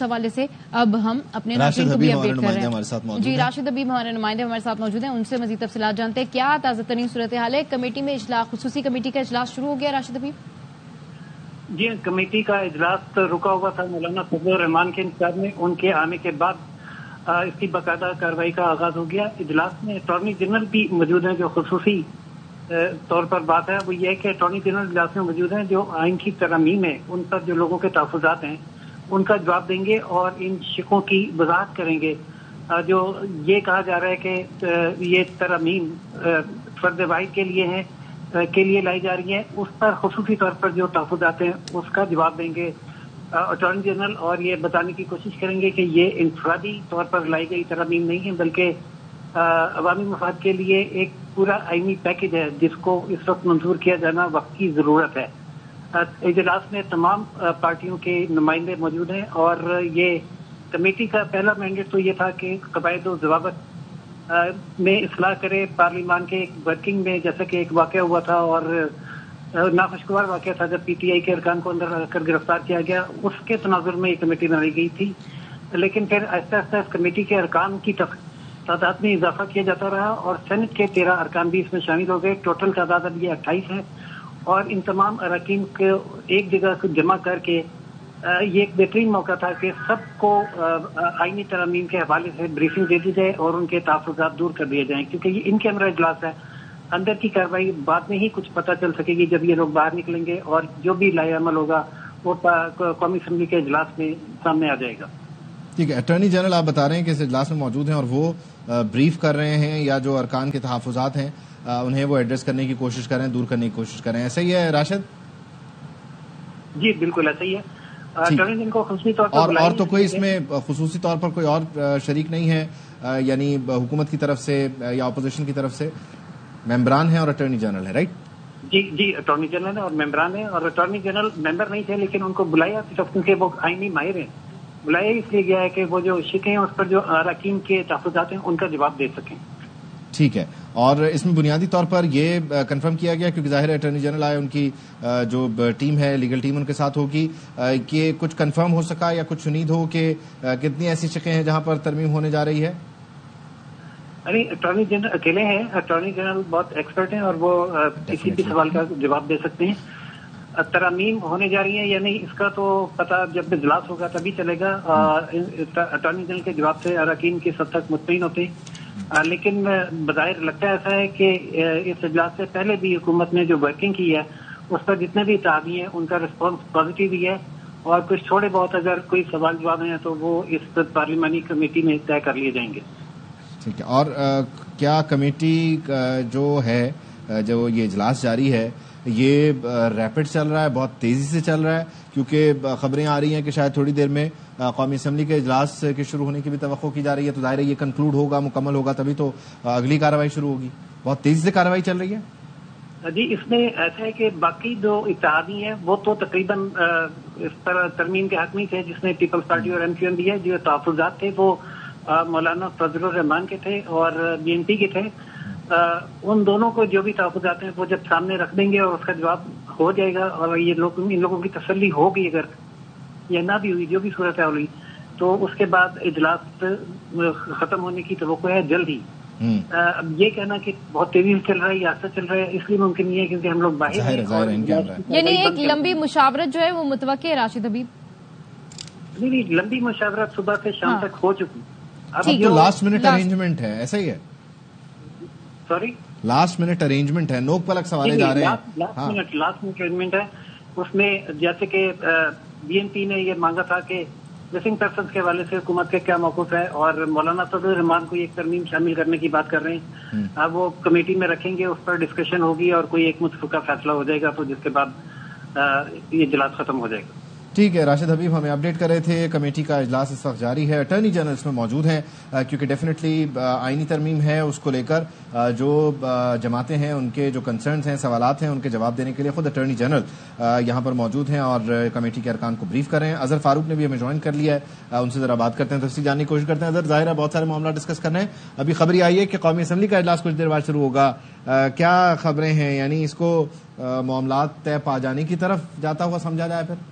حوالے سے اب ہم اپنے ناظرین کو بھی اپڈیٹ کر رہے ہیں. جی راشد حبیب ہمارے نمائندے ہمارے ساتھ موجود ہیں, ان سے مزید تفصیلات جانتے ہیں. کیا تازہ ترین صورتحال ہے؟ کمیٹی میں اجلاس, خصوصی کمیٹی کا اجلاس شروع ہو گیا راشد حبیب؟ جی کمیٹی کا اجلاس رکا ہوا تھا مولانا فضل الرحمان کے انتظار میں. ان کے آنے کے بعد اس کی باقاعدہ کارروائی کا آغاز ہو گیا. اجلاس میں اٹارنی جنرل بھی موجود ہیں. جو خصوصی طور پر بات ہے وہ یہ ہے کہ اٹارنی جنرل اجلاس میں موجود ہیں. جو آئین کی ترامیم ہے ان پر جو لوگوں کے تحفظات ہیں ان کا جواب دیں گے اور ان شقوں کی وضاحت کریں گے. جو یہ کہا جا رہا ہے کہ یہ ترامیم فرد واحد کے لیے لائی جا رہی ہے, اس پر خصوصی طور پر جو تحفظات ہیں اس کا جواب دیں گے اٹارنی جنرل, اور یہ بتانے کی کوشش کریں گے کہ یہ انفرادی طور پر لائی گئی ترامیم نہیں ہے بلکہ عوامی مفاد کے لیے ایک پورا آئینی پیکج ہے جس کو اس وقت منظور کیا جانا وقت کی ضرورت ہے. اجلاس میں تمام پارٹیوں کے نمائندے موجود ہیں اور یہ کمیٹی کا پہلا مینڈیٹ تو یہ تھا کہ قواعد و ضوابط میں اصلاح کرے. پارلیمان کے ورکنگ میں جیسا کہ ایک واقعہ ہوا تھا اور ناخوشگوار واقعہ تھا جب پی ٹی آئی کے ارکان کو اندر رکھ کر گرفتار کیا گیا, اس کے تناظر میں یہ کمیٹی بنائی گئی تھی. لیکن پھر آہستہ آہستہ اس کمیٹی کے ارکان کی تعداد میں اضافہ کیا جاتا رہا اور سینٹ کے 13 ارکان بھی اس میں شامل ہو گئے. ٹوٹل تعداد اب یہ 28 ہے اور ان تمام اراکین کو ایک جگہ جمع کر کے یہ ایک بہترین موقع تھا کہ سب کو آئینی ترامیم کے حوالے سے بریفنگ دے دی جائے اور ان کے تحفظات دور کر دیے جائیں, کیونکہ یہ ان کیمرہ اجلاس ہے. اندر کی کارروائی بعد میں ہی کچھ پتہ چل سکے گی جب یہ لوگ باہر نکلیں گے اور جو بھی لائے عمل ہوگا وہ قومی اسمبلی کے اجلاس میں سامنے آ جائے گا. ٹھیک ہے, اٹارنی جنرل آپ بتا رہے ہیں کہ اس اجلاس میں موجود ہیں اور وہ بریف کر رہے ہیں یا جو ارکان کے تحفظات ہیں انہیں وہ ایڈریس کرنے کی کوشش کریں, دور کرنے کی کوشش کریں, ایسا ہی ہے راشد؟ جی بالکل ایسا ہی ہے. اٹارنی جنرل کو خصوصی طور پر اور تو کوئی اس میں خصوصی طور پر کوئی اور شریک نہیں ہے, یعنی حکومت کی طرف سے یا اپوزیشن کی طرف سے ممبران ہیں اور اٹارنی جنرل ہے, رائٹ؟ جی اٹارنی جنرل ہے اور ممبران ہیں. اور اٹارنی جنرل ممبر نہیں تھے لیکن ان کو بلایا صرف کیونکہ وہ آئینی ماہر ہیں. بلایا اس لیے گیا ہے کہ وہ جو شقیں ہیں اس پر جو اراکین کے تحفظات ہیں ان کا جواب دے سکیں. ٹھیک ہے, اور اس میں بنیادی طور پر یہ کنفرم کیا گیا کیونکہ ظاہر ہے اٹارنی جنرل آئے, ان کی جو ٹیم ہے لیگل ٹیم ان کے ساتھ ہوگی, کہ کچھ کنفرم ہو سکا یا کچھ شنید ہو کہ کتنی ایسی شقیں ہیں جہاں پر ترمیم ہونے جا رہی ہے؟ اٹارنی جنرل اکیلے ہیں. اٹارنی جنرل بہت ایکسپرٹ ہیں اور وہ کسی بھی سوال کا جواب دے سکتے ہیں. ترامیم ہونے جا رہی ہے یا نہیں اس کا تو پتہ جب اجلاس ہوگا تبھی چلے گا. اٹارنی جنرل کے جواب سے اراکین کی حد تک مطمئن ہوتے ہیں, لیکن بظاہر لگتا ہے ایسا ہے کہ اس اجلاس سے پہلے بھی حکومت نے جو ورکنگ کی ہے اس پر جتنے بھی اتحادی ہیں ان کا رسپانس پازیٹیو ہی ہے, اور کچھ تھوڑے بہت اگر کوئی سوال جواب ہیں تو وہ اس پارلیمانی کمیٹی میں طے کر لیے جائیں گے. ٹھیک ہے, اور کیا کمیٹی جو ہے جو یہ اجلاس جاری ہے یہ ریپڈ چل رہا ہے, بہت تیزی سے چل رہا ہے؟ کیونکہ خبریں آ رہی ہیں کہ شاید تھوڑی دیر میں قومی اسمبلی کے اجلاس کے شروع ہونے کی بھی توقع کی جا رہی ہے, تو ظاہر ہے یہ کنکلوڈ ہوگا, مکمل ہوگا تبھی تو اگلی کارروائی شروع ہوگی. بہت تیزی سے کارروائی چل رہی ہے. جی اس میں ایسا ہے کہ باقی جو اتحادی ہیں وہ تو تقریباً اس پر ترمیم کے حق میں تھے, جس میں پیپلز پارٹی اور ایم کیو ایم بھی ہے. جو تحفظات تھے وہ مولانا فضل الرحمان کے تھے اور بی این پی کے تھے. ان دونوں کو جو بھی تحفظات ہیں وہ جب سامنے رکھ دیں گے اور اس کا جواب ہو جائے گا اور یہ لوگ ان لوگوں کی تسلی ہوگی اگر یہ نہ بھی ہوئی جو بھی صورت ہے ہوئی تو اس کے بعد اجلاس ختم ہونے کی توقع ہے جلد ہی. اب یہ کہنا کہ بہت تیزی سے چل رہا ہے یا آہستہ چل رہا ہے اس لیے ممکن نہیں ہے کیونکہ ہم لوگ باہر ہیں. یعنی ایک لمبی مشاورت جو ہے وہ متوقع ہے راشد حبیب؟ نہیں, لمبی مشاورت صبح سے شام تک ہو چکی. اب تو لاسٹ منٹ ارینجمنٹ ہے, ایسا ہی ہے؟ سوری, لاسٹ منٹ ارینجمنٹ ہے, نوک پلک سوالے جا رہے ہیں. لاسٹ منٹ ارینجمنٹ ہے. اس میں جیسے کہ بی این پی نے یہ مانگا تھا کہ مسنگ پرسنز کے حوالے سے حکومت کا کیا موقف ہے, اور مولانا فضل الرحمان کو ایک ترمیم شامل کرنے کی بات کر رہے ہیں. اب وہ کمیٹی میں رکھیں گے, اس پر ڈسکشن ہوگی اور کوئی ایک متفقہ فیصلہ ہو جائے گا, تو جس کے بعد یہ اجلاس ختم ہو جائے گا. ٹھیک ہے, راشد حبیب ہمیں اپڈیٹ کر رہے تھے. کمیٹی کا اجلاس اس وقت جاری ہے, اٹارنی جنرل اس میں موجود ہیں کیونکہ ڈیفینیٹلی آئینی ترمیم ہے, اس کو لے کر جو جماعتیں ہیں ان کے جو کنسرنز ہیں, سوالات ہیں, ان کے جواب دینے کے لیے خود اٹارنی جنرل یہاں پر موجود ہیں اور کمیٹی کے ارکان کو بریف کر رہے ہیں. اظہر فاروق نے بھی ہمیں جوائن کر لیا ہے, ان سے ذرا بات کرتے ہیں, تفصیل جاننے کی کوشش کرتے ہیں. اظہر, ظاہر ہے بہت سارے معاملات ڈسکس کرنے ہیں. ابھی خبر یہ آئی ہے کہ قومی اسمبلی کا اجلاس کچھ دیر بعد شروع ہوگا, کیا خبریں ہیں؟ یعنی اس کو معاملات طے پا جانے کی طرف جاتا ہوا سمجھا جائے پھر؟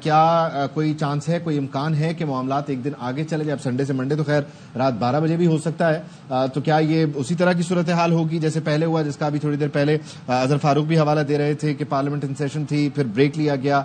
کیا کوئی چانس ہے, کوئی امکان ہے کہ معاملات ایک دن آگے چلے جائے؟ اب سنڈے سے منڈے تو خیر رات 12 بجے بھی ہو سکتا ہے, تو کیا یہ اسی طرح کی صورتحال ہوگی جیسے پہلے ہوا, جس کا ابھی تھوڑی دیر پہلے اظہر فاروق بھی حوالہ دے رہے تھے کہ پارلیمنٹ ان سیشن تھی, پھر بریک لیا گیا,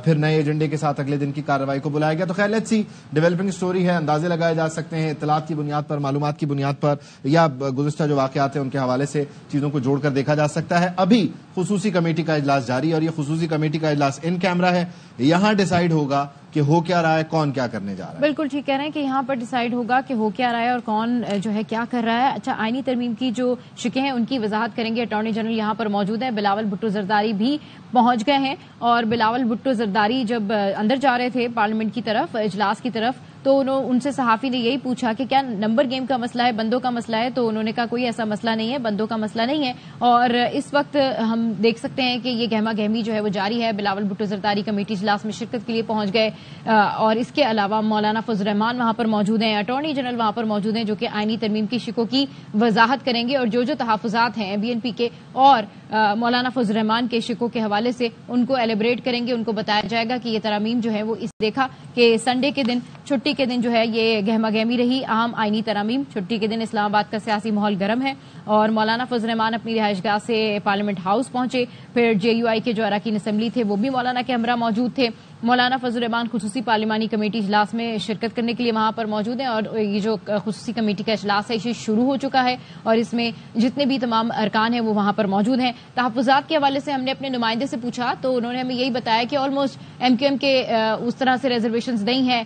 پھر نئے ایجنڈے کے ساتھ اگلے دن کی کارروائی کو بلایا گیا. تو خیر لیٹس سی, ڈیولپنگ سٹوری ہے, اندازے لگائے جا سکتے ہیں اطلاعات کی بنیاد پر, معلومات کی بنیاد پر, یا گزشتہ جو واقعات ہیں ان کے حوالے سے چیزوں کو جوڑ کر دیکھا جا سکتا ہے. ابھی خصوصی کمیٹی کا اجلاس جاری ہے اور یہ خصوصی کمیٹی کا اجلاس ان کیمرہ ہے, یہاں ڈیسائیڈ ہوگا کہ ہو کیا رہا ہے, کون کیا کرنے جا رہا ہے. بالکل ٹھیک کہہ رہے ہیں کہ یہاں پر ڈیسائیڈ ہوگا کہ ہو کیا رہا ہے اور کون جو ہے کیا کر رہا ہے. اچھا, آئینی ترمیم کی جو شکیں ہیں ان کی وضاحت کریں گے. اٹارنی جنرل یہاں پر موجود ہیں, بلاول بھٹو زرداری بھی پہنچ گئے ہیں. اور بلاول بھٹو زرداری جب اندر جا رہے تھے پارلیمنٹ کی طرف, اجلاس کی طرف, تو ان سے صحافی نے یہی پوچھا کہ کیا نمبر گیم کا مسئلہ ہے, بندوں کا مسئلہ ہے؟ تو انہوں نے کہا کوئی ایسا مسئلہ نہیں ہے, بندوں کا مسئلہ نہیں ہے. اور اس وقت ہم دیکھ سکتے ہیں کہ یہ گہما گہمی جو ہے وہ جاری ہے. بلاول بھٹو زرداری کمیٹی اجلاس میں شرکت کے لیے پہنچ گئے, اور اس کے علاوہ مولانا فضل الرحمان وہاں پر موجود ہیں, اٹارنی جنرل وہاں پر موجود ہیں جو کہ آئینی ترمیم کی شکوں کی وضاحت کریں گے. اور جو تحفظات ہیں بی این پی کے اور مولانا فضل الرحمان کے شکوں کے حوالے سے ان کو ایلیبریٹ کریں گے. ان کو بتایا جائے گا کہ یہ ترامیم جو ہے وہ اس دیکھا کہ سنڈے کے دن, چھٹی کے دن جو ہے یہ گہما گہمی رہی, اہم آئینی ترامیم. چھٹی کے دن اسلام آباد کا سیاسی ماحول گرم ہے اور مولانا فضل الرحمان اپنی رہائش گاہ سے پارلیمنٹ ہاؤس پہنچے. پھر جے یو آئی کے جو اراکین اسمبلی تھے وہ بھی مولانا کے ہمراہ موجود تھے. مولانا فضل الرحمان خصوصی پارلیمانی کمیٹی اجلاس میں شرکت کرنے کے لیے وہاں پر موجود ہیں. اور یہ جو خصوصی کمیٹی کا اجلاس ہے یہ شروع ہو چکا ہے اور اس میں جتنے بھی تمام ارکان ہیں وہ وہاں پر موجود ہیں. تحفظات کے حوالے سے ہم نے اپنے نمائندے سے پوچھا تو انہوں نے ہمیں یہی بتایا کہ آلموسٹ ایم کیو ایم کے اس طرح سے ریزرویشنز نہیں ہیں,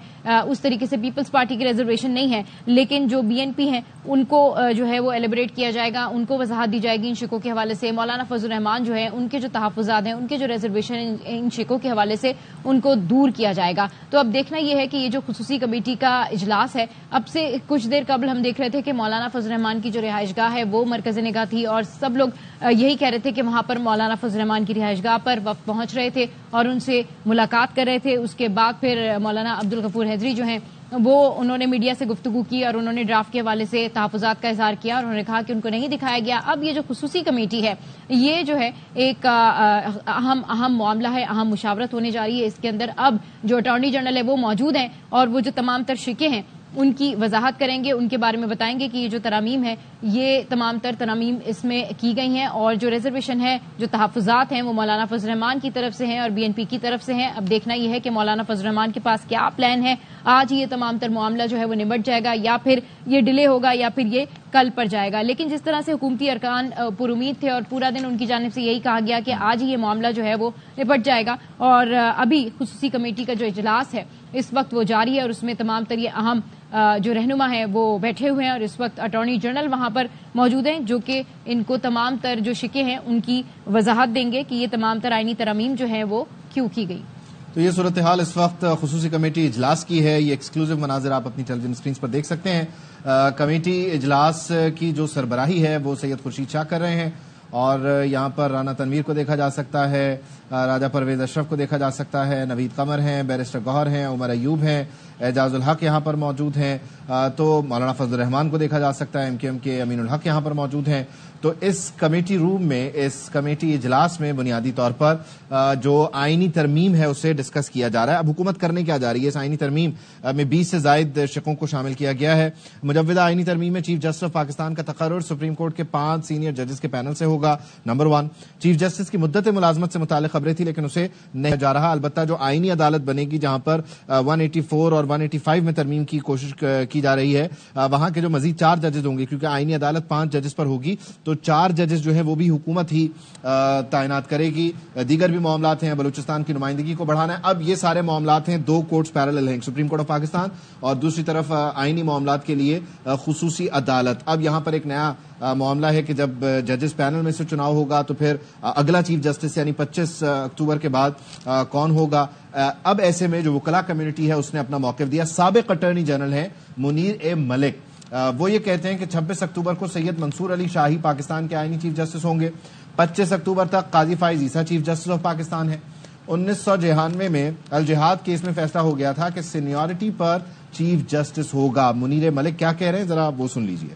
اس طریقے سے پیپلز پارٹی کی ریزرویشن نہیں ہے, لیکن جو بی این پی ہیں ان کو جو ہے وہ ایلیبریٹ کیا جائے گا, ان کو وضاحت دی جائے گی ان شکوں کے حوالے سے. مولانا فضل الرحمان جو ہے ان کے جو تحفظات ہیں, ان کے جو ریزرویشن ان شکوں کے حوالے سے ان کو دور کیا جائے گا. تو اب دیکھنا یہ ہے کہ یہ جو خصوصی کمیٹی کا اجلاس ہے, اب سے کچھ دیر قبل ہم دیکھ رہے تھے کہ مولانا فضل الرحمان کی جو رہائش گاہ ہے وہ مرکز نگاہ تھی اور سب لوگ یہی کہہ رہے تھے کہ وہاں پر مولانا فضل الرحمان کی رہائش گاہ پر وفد پہنچ رہے تھے اور ان سے ملاقات کر رہے تھے. اس کے بعد پھر مولانا عبدالغفور حیدری جو ہیں وہ انہوں نے میڈیا سے گفتگو کی اور انہوں نے ڈرافٹ کے حوالے سے تحفظات کا اظہار کیا اور انہوں نے کہا کہ ان کو نہیں دکھایا گیا. اب یہ جو خصوصی کمیٹی ہے یہ جو ہے ایک اہم معاملہ ہے, اہم مشاورت ہونے جا رہی ہے. اس کے اندر اب جو اٹارنی جنرل ہے وہ موجود ہیں اور وہ جو تمام تر شکیں ہیں ان کی وضاحت کریں گے, ان کے بارے میں بتائیں گے کہ یہ جو ترامیم ہے یہ تمام تر ترامیم اس میں کی گئی ہیں اور جو ریزرویشن ہے, جو تحفظات ہیں وہ مولانا فضل الرحمان کی طرف سے ہیں اور بی این پی کی طرف سے ہیں. اب دیکھنا یہ ہے کہ مولانا فضل الرحمان کے پاس کیا پلان ہے. آج یہ تمام تر معاملہ جو ہے وہ نمٹ جائے گا یا پھر یہ ڈیلے ہوگا یا پھر یہ کل پر جائے گا. لیکن جس طرح سے حکومتی ارکان پر امید تھے اور پورا دن ان کی جانب سے یہی کہا گیا کہ آج ہی یہ معاملہ جو ہے وہ نپٹ جائے گا, اور ابھی خصوصی کمیٹی کا جو اجلاس ہے اس وقت وہ جاری ہے اور اس میں تمام تر یہ اہم جو رہنما ہیں وہ بیٹھے ہوئے ہیں اور اس وقت اٹارنی جنرل وہاں پر موجود ہیں جو کہ ان کو تمام تر جو شکیں ہیں ان کی وضاحت دیں گے کہ یہ تمام تر آئینی ترامیم جو ہیں وہ کیوں کی گئی. تو یہ صورتحال اس وقت خصوصی کمیٹی اجلاس کی ہے. یہ ایکسکلوزیو مناظر آپ اپنی ٹیلی ویژن اسکرینز پر دیکھ سکتے ہیں. کمیٹی اجلاس کی جو سربراہی ہے وہ سید خورشید شاہ کر رہے ہیں اور یہاں پر رانا تنویر کو دیکھا جا سکتا ہے, راجہ پرویز اشرف کو دیکھا جا سکتا ہے, نوید قمر ہیں, بیرسٹر گوہر ہیں, عمر ایوب ہیں, اعجاز الحق یہاں پر موجود ہیں, تو مولانا فضل الرحمان کو دیکھا جا سکتا ہے, ایم کیو ایم کے امین الحق یہاں پر موجود ہیں. تو اس کمیٹی روم میں, اس کمیٹی اجلاس میں بنیادی طور پر جو آئینی ترمیم ہے اسے ڈسکس کیا جا رہا ہے. اب حکومت کرنے کیا جا رہی ہے؟ اس آئینی ترمیم میں 20 سے زائد شقوں کو شامل کیا گیا ہے. مجودہ آئینی ترمیم میں چیف جسٹس آف پاکستان کا تقرر سپریم کورٹ کے 5 سینئر ججز کے پینل سے ہوگا. نمبر 1, چیف جسٹس کی مدت ملازمت سے متعلق خبریں تھی لیکن اسے نہیں جا رہا. البتہ جو آئینی عدالت بنے گی جہاں پر 184 اور 185 میں ترمیم کی کوشش کی جا رہی ہے, وہاں کے جو مزید 4 ججز ہوں گے, کیونکہ آئینی عدالت 5 ججز پر ہوگی تو 4 ججز جو ہے وہ بھی حکومت ہی تعینات کرے گی. دیگر بھی معاملات ہیں, بلوچستان کی نمائندگی کو بڑھانا ہے. اب یہ سارے معاملات ہیں, 2 کورٹس پیرالل ہیں, سپریم کورٹ آف پاکستان اور دوسری طرف آئینی معاملات کے لیے خصوصی عدالت. اب یہاں پر ایک نیا معاملہ ہے کہ جب ججز پینل میں سے چناؤ ہوگا تو پھر اگلا چیف جسٹس یعنی 25 اکتوبر کے بعد کون ہوگا. اب ایسے میں جو وکلاء کمیونٹی ہے اس نے اپنا موقف دیا. سابق اٹارنی جنرل ہیں منیر اے ملک, وہ یہ کہتے ہیں کہ 26 اکتوبر کو سید منصور علی شاہی پاکستان کے آئینی چیف جسٹس ہوں گے. 25 اکتوبر تک قاضی فائز عیسیٰ چیف جسٹس آف پاکستان ہے. 1996 میں الجہاد کیس میں فیصلہ ہو گیا تھا کہ سینیورٹی پر چیف جسٹس ہوگا. منیر ملک کیا کہہ رہے ہیں ذرا وہ سن لیجئے.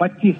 25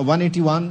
181,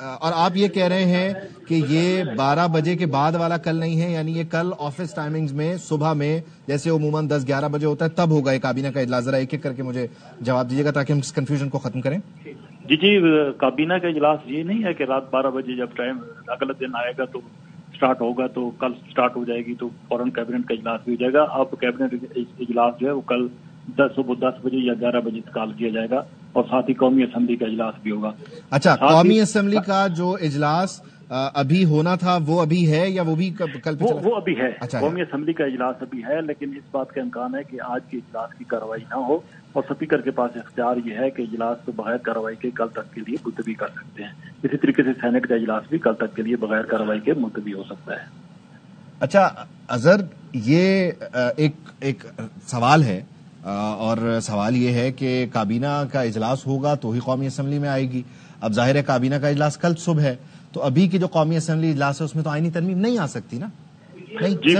اور آپ یہ کہہ رہے ہیں کہ یہ 12 بجے کے بعد والا کل نہیں ہے، یعنی یہ کل آفس ٹائمنگز میں صبح میں جیسے عموماً 10-11 بجے ہوتا ہے تب ہوگا یہ کابینہ کا اجلاس. ذرا ایک ایک کر کے مجھے جواب دیجیے گا تاکہ ہم اس کنفیوژن کو ختم کریں. جی کابینہ کا اجلاس یہ نہیں ہے کہ رات 12 بجے جب ٹائم اگلا دن آئے گا تو سٹارٹ ہوگا تو کل سٹارٹ ہو جائے گی تو فوراً کیبنٹ کا اجلاس بھی ہو جائے گا. اب کیبنٹ اجلاس جو ہے وہ کل صبح 10 بجے یا 11 بجے کال کیا جائے گا اور ساتھ ہی قومی اسمبلی کا اجلاس بھی ہوگا. اچھا، قومی اسمبلی کا جو اجلاس ابھی ہونا تھا وہ ابھی ہے یا وہ بھی کل پہ وہ ابھی ہے؟ اچھا، قومی اسمبلی کا اجلاس ابھی ہے، لیکن اس بات کا امکان ہے کہ آج کے اجلاس کی کارروائی نہ ہو اور اسپیکر کے پاس اختیار یہ ہے کہ اجلاس کو بغیر کارروائی کے کل تک کے لیے ملتوی کر سکتے ہیں. اسی طریقے سے سینٹ کا اجلاس بھی کل تک کے لیے بغیر کارروائی کے ملتوی ہو سکتا ہے. اچھا اظہر، یہ ایک سوال ہے اور سوال یہ ہے کہ کابینہ کا اجلاس ہوگا تو ہی قومی اسمبلی میں آئے گی. اب ظاہر ہے کابینہ کا اجلاس کل صبح ہے تو ابھی کی جو قومی اسمبلی اجلاس ہے اس میں تو آئینی ترمیم نہیں آ سکتی نا؟ جی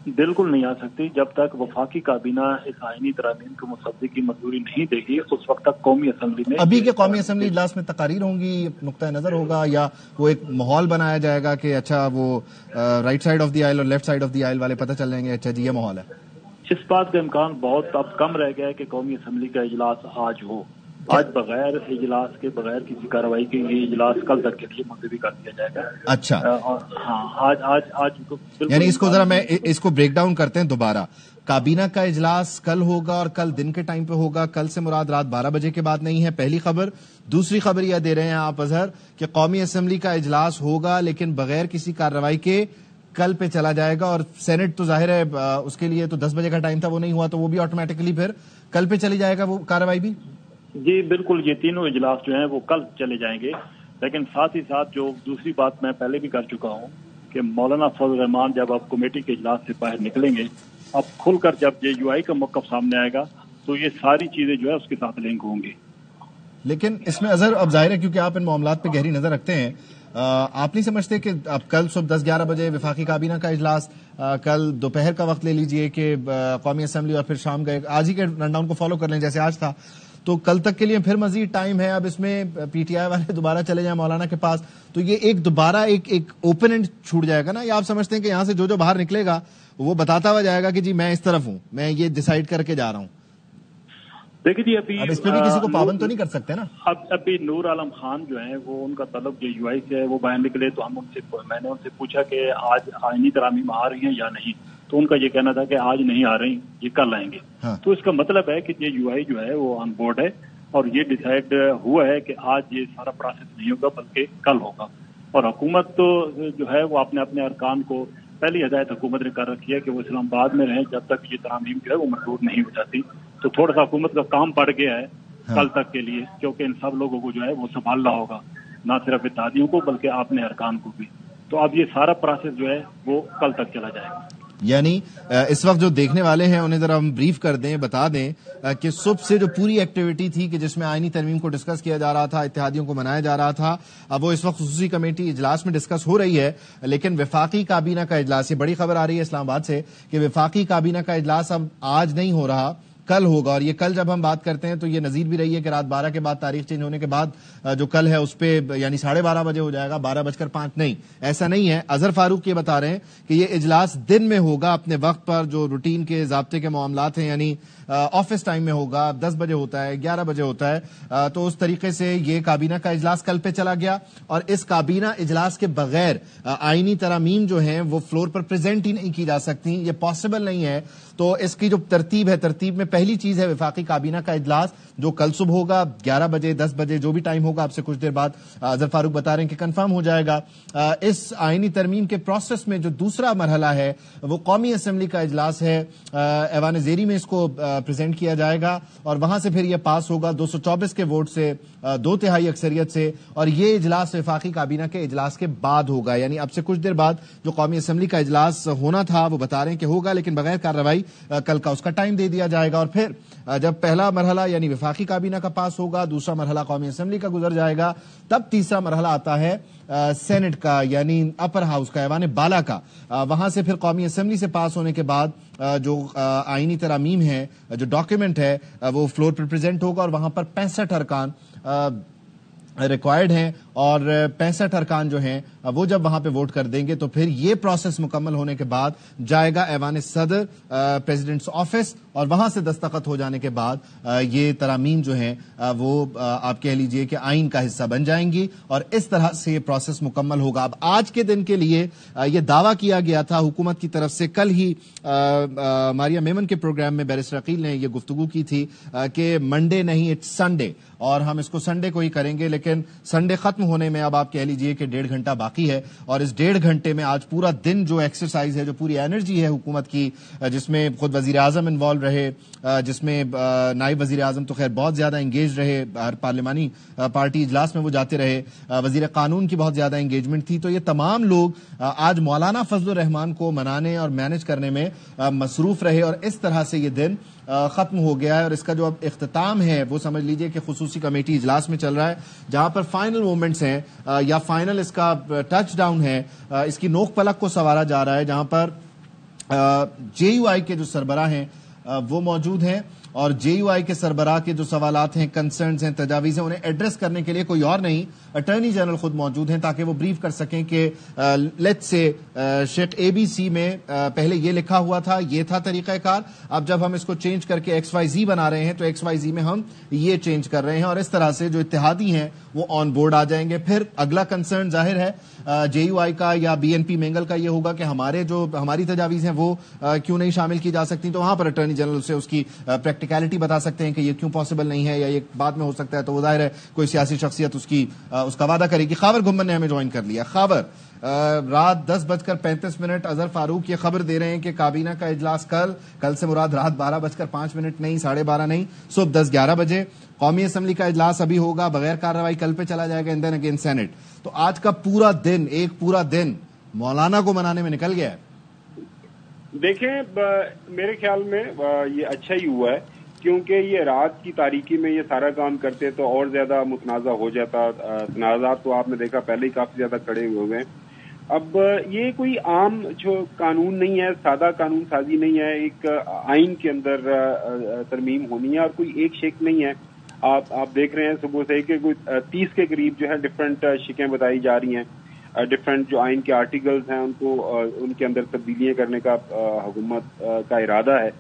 بالکل نہیں آ سکتی. جب تک وفاقی کابینہ اس آئینی ترامیم کو مسودے کی منظوری نہیں دے گی اس وقت تک قومی اسمبلی میں ابھی کے قومی اسمبلی اجلاس میں تقاریر ہوں گی، نقطہ نظر ہوگا یا وہ ایک ماحول بنایا جائے گا کہ اچھا وہ right side of the aisle اور left side of the aisle والے پتہ چل جائیں گے اچھا جی یہ ماحول ہے؟ اس بات کا امکان بہت اب کم رہ گیا ہے کہ قومی اسمبلی کا اجلاس آج ہو. آج بغیر اجلاس کے بغیر کسی کارروائی کے یہ اجلاس کل تک کے لیے ملتوی کر دیا جائے گا. اچھا ہاں آج یعنی اس کو ذرا میں اس کو بریک ڈاؤن کرتے ہیں دوبارہ. کابینہ کا اجلاس کل ہوگا اور کل دن کے ٹائم پہ ہوگا. کل سے مراد رات 12 بجے کے بعد نہیں ہے، پہلی خبر. دوسری خبر یہ دے رہے ہیں آپ اظہر کہ قومی اسمبلی کا اجلاس ہوگا لیکن بغیر کسی کارروائی کے کل پہ چلا جائے گا. اور سینٹ تو ظاہر ہے اس کے لیے تو 10 بجے کا ٹائم تھا، وہ نہیں ہوا تو وہ بھی آٹومیٹکلی پھر کل پہ چلی جائے گا وہ کارروائی بھی. جی بالکل، یہ تینوں اجلاس جو ہیں وہ کل چلے جائیں گے. لیکن ساتھ ہی ساتھ جو دوسری بات میں پہلے بھی کر چکا ہوں کہ مولانا فضل الرحمان جب آپ کمیٹی کے اجلاس سے باہر نکلیں گے، اب کھل کر جب جے یو آئی کا موقف سامنے آئے گا تو یہ ساری چیزیں جو ہے اس کے ساتھ لنک ہوں گی. لیکن اس میں اظہر اب ظاہر ہے کیونکہ آپ ان معاملات پہ گہری نظر رکھتے ہیں، آپ نہیں سمجھتے کہ اب کل صبح 10-11 بجے وفاقی کابینہ کا اجلاس، کل دوپہر کا وقت لے لیجئے کہ قومی اسمبلی اور پھر شام کا آج ہی کے رن ڈاؤن کو فالو کر لیں جیسے آج تھا، تو کل تک کے لیے پھر مزید ٹائم ہے. اب اس میں پی ٹی آئی والے دوبارہ چلے جائیں مولانا کے پاس تو یہ ایک دوبارہ ایک اوپن اینڈ چھوٹ جائے گا نا؟ یا آپ سمجھتے ہیں کہ یہاں سے جو باہر نکلے گا وہ بتاتا ہوا جائے گا کہ جی میں اس طرف ہوں، میں یہ ڈیسائیڈ کر کے جا رہا ہوں؟ دیکھیے جی ابھی اب اس پہ بھی کسی کو پابند تو نہیں کر سکتے نا. ابھی نور عالم خان جو ہیں وہ ان کا طلب جے یو آئی سے ہے، وہ باہر نکلے تو میں نے ان سے پوچھا کہ آج آئینی ترامیم آ رہی ہیں یا نہیں، تو ان کا یہ کہنا تھا کہ آج نہیں آ رہی، یہ کل آئیں گے. تو اس کا مطلب ہے کہ جے یو آئی جو ہے وہ آن بورڈ ہے اور یہ ڈیسائیڈ ہوا ہے کہ آج یہ سارا پروسیس نہیں ہوگا بلکہ کل ہوگا. اور حکومت تو جو ہے وہ اپنے ارکان کو پہلی ہدایت حکومت نے کر رکھی ہے کہ وہ اسلام آباد میں رہیں جب تک یہ ترامیم جو ہے وہ منظور نہیں ہو جاتی. تو تھوڑا سا حکومت کا کام پڑ گیا ہے کل تک کے لیے، کیونکہ ان سب لوگوں کو جو ہے وہ سنبھالنا ہوگا، نہ صرف اتحادیوں کو بلکہ اپنے ارکان کو بھی. تو اب یہ سارا پروسیس جو ہے وہ کل تک چلا جائے گا. یعنی اس وقت جو دیکھنے والے ہیں انہیں ذرا ہم بریف کر دیں، بتا دیں کہ صبح سے جو پوری ایکٹیویٹی تھی کہ جس میں آئینی ترمیم کو ڈسکس کیا جا رہا تھا، اتحادیوں کو منایا جا رہا تھا، اب وہ اس وقت خصوصی کمیٹی اجلاس میں ڈسکس ہو رہی ہے. لیکن وفاقی کابینہ کا اجلاس، یہ بڑی خبر آ رہی ہے اسلام آباد سے کہ وفاقی کابینہ کا اجلاس اب آج نہیں ہو رہا، کل ہوگا. اور یہ کل جب ہم بات کرتے ہیں تو یہ نظیر بھی رہی ہے کہ رات 12 کے بعد تاریخ چینج ہونے کے بعد جو کل ہے اس پہ یعنی 12:30 بجے ہو جائے گا، 12:05 نہیں، ایسا نہیں ہے. اظہر فاروق یہ بتا رہے ہیں کہ یہ اجلاس دن میں ہوگا اپنے وقت پر، جو روٹین کے ضابطے کے معاملات ہیں یعنی آفس ٹائم میں ہوگا. 10 بجے ہوتا ہے، 11 بجے ہوتا ہے. تو اس طریقے سے یہ کابینہ کا اجلاس کل پہ چلا گیا. اور اس کابینہ اجلاس کے بغیر آئینی ترامیم جو ہیں وہ فلور پر پریزنٹ ہی نہیں کی جا سکتی، یہ پاسبل نہیں ہے. تو اس کی جو ترتیب ہے، ترتیب میں پہلی چیز ہے وفاقی کابینہ کا اجلاس جو کل صبح ہوگا 11 بجے 10 بجے جو بھی ٹائم ہوگا، آپ سے کچھ دیر بعد اظہر فاروق بتا رہے ہیں کہ کنفرم ہو جائے گا. اس آئینی ترمیم کے پروسیس میں جو دوسرا مرحلہ ہے وہ قومی اسمبلی کا اجلاس ہے. ایوان زیری میں اس کو پریزنٹ کیا جائے گا اور وہاں سے پھر یہ پاس ہوگا 224 کے ووٹ سے، 2/3 اکثریت سے. اور یہ اجلاس وفاقی کابینہ کے اجلاس کے بعد ہوگا، یعنی اب سے کچھ دیر بعد جو قومی اسمبلی کا اجلاس ہونا تھا وہ بتا رہے ہیں کہ ہوگا لیکن بغیر کارروائی کل کا اس کا ٹائم دے دیا جائے گا. اور پھر جب پہلا مرحلہ یعنی وفاقی کابینہ کا پاس ہوگا، دوسرا مرحلہ قومی اسمبلی کا گزر جائے گا، تب تیسرا مرحلہ آتا ہے سینٹ کا یعنی اپر ہاؤس کا، ایوان بالا کا. وہاں سے پھر قومی اسمبلی سے پاس ہونے کے بعد جو آئینی ترامیم ہے، جو ڈاکیومنٹ ہے وہ فلور پر پریزنٹ ہوگا اور وہاں پر 65 ارکان ریکوائرڈ ہیں اور 65 ارکان جو ہیں وہ جب وہاں پہ ووٹ کر دیں گے تو پھر یہ پروسیس مکمل ہونے کے بعد جائے گا ایوان صدر پریزیڈنٹس آفس، اور وہاں سے دستخط ہو جانے کے بعد یہ ترامیم جو ہیں وہ آپ کہہ لیجئے کہ آئین کا حصہ بن جائیں گی، اور اس طرح سے یہ پروسیس مکمل ہوگا۔ اب آج کے دن کے لیے یہ دعویٰ کیا گیا تھا حکومت کی طرف سے، کل ہی ماریا میمن کے پروگرام میں بیرسٹر عقیل نے یہ گفتگو کی تھی کہ منڈے نہیں اٹس سنڈے، اور ہم اس کو سنڈے کو ہی کریں گے، لیکن سنڈے ختم ہونے میں اب آپ کہہ لیجئے کہ 1.5 گھنٹہ باقی ہے، اور اس 1.5 گھنٹے میں آج پورا دن جو ایکسرسائز ہے، جو پوری انرجی ہے حکومت کی، جس میں خود وزیر اعظم انوالو رہے، جس میں نائب وزیر اعظم تو خیر بہت زیادہ انگیج رہے، ہر پارلیمانی پارٹی اجلاس میں وہ جاتے رہے، وزیر قانون کی بہت زیادہ انگیجمنٹ تھی، تو یہ تمام لوگ آج مولانا فضل الرحمان کو منانے اور مینج کرنے میں مصروف رہے، اور اس طرح سے یہ دن ختم ہو گیا ہے۔ اور اس کا جو اب اختتام ہے وہ سمجھ لیجئے کہ خصوصی کمیٹی اجلاس میں چل رہا ہے، جہاں پر فائنل مومنٹس ہیں یا فائنل اس کا ٹچ ڈاؤن ہے، اس کی نوک پلک کو سنوارا جا رہا ہے، جہاں پر جے یو آئی کے جو سربراہ ہیں وہ موجود ہیں، اور جے یو آئی کے سربراہ کے جو سوالات ہیں، کنسرنز ہیں، تجاویز ہیں، انہیں ایڈریس کرنے کے لیے کوئی اور نہیں، اٹارنی جنرل خود موجود ہیں تاکہ وہ بریف کر سکیں کہ let's say Sheikh a B C میں پہلے یہ لکھا ہوا تھا، یہ تھا طریقہ کار، اب جب ہم اس کو چینج کر کے ایکس وائی زی بنا رہے ہیں تو ایکس وائی زی میں ہم یہ چینج کر رہے ہیں، اور اس طرح سے جو اتحادی ہیں وہ آن بورڈ آ جائیں گے۔ پھر اگلا کنسرن ظاہر ہے جے یو آئی کا یا بی این پی مینگل کا یہ ہوگا کہ ہماری تجاویز ہیں وہ کیوں نہیں شامل کی جا سکتی، تو وہاں پر اٹارنی جنرل سے اس کی پریکٹیکلٹی بتا سکتے ہیں کہ یہ کیوں پاسبل نہیں ہے، یا یہ بعد میں ہو سکتا ہے، تو وہ ظاہر ہے کوئی سیاسی شخصیت اس کا وعدہ کرے گی۔ خاور گھمن نے ہمیں جوائن کر لیا۔ خاور، رات 10:35 اظہر فاروق یہ خبر دے رہے ہیں کہ کابینہ کا اجلاس کل سے مراد رات 12:05 نہیں، 12:30 نہیں، صبح 10-11 بجے قومی اسمبلی کا اجلاس ابھی ہوگا، بغیر کارروائی کل پہ چلا جائے گا، اینڈ دین اگین سینٹ۔ تو آج کا پورا دن مولانا کو منانے میں نکل گیا ہے۔ دیکھیں، میرے خیال میں یہ اچھا ہی ہوا ہے، کیونکہ یہ رات کی تاریکی میں یہ سارا کام کرتے تو اور زیادہ متنازع ہو جاتا۔ تنازعات تو آپ نے دیکھا پہلے ہی کافی زیادہ کھڑے ہوئے ہیں۔ اب یہ کوئی عام جو قانون نہیں ہے، سادہ قانون سازی نہیں ہے، ایک آئین کے اندر ترمیم ہونی ہے، اور کوئی ایک شک نہیں ہے۔ آپ دیکھ رہے ہیں صبح سے کہ کوئی 30 کے قریب جو ہے ڈفرینٹ شکیں بتائی جا رہی ہیں، ڈفرینٹ جو آئین کے آرٹیکلز ہیں ان کے اندر تبدیلیاں کرنے کا حکومت کا ارادہ ہے۔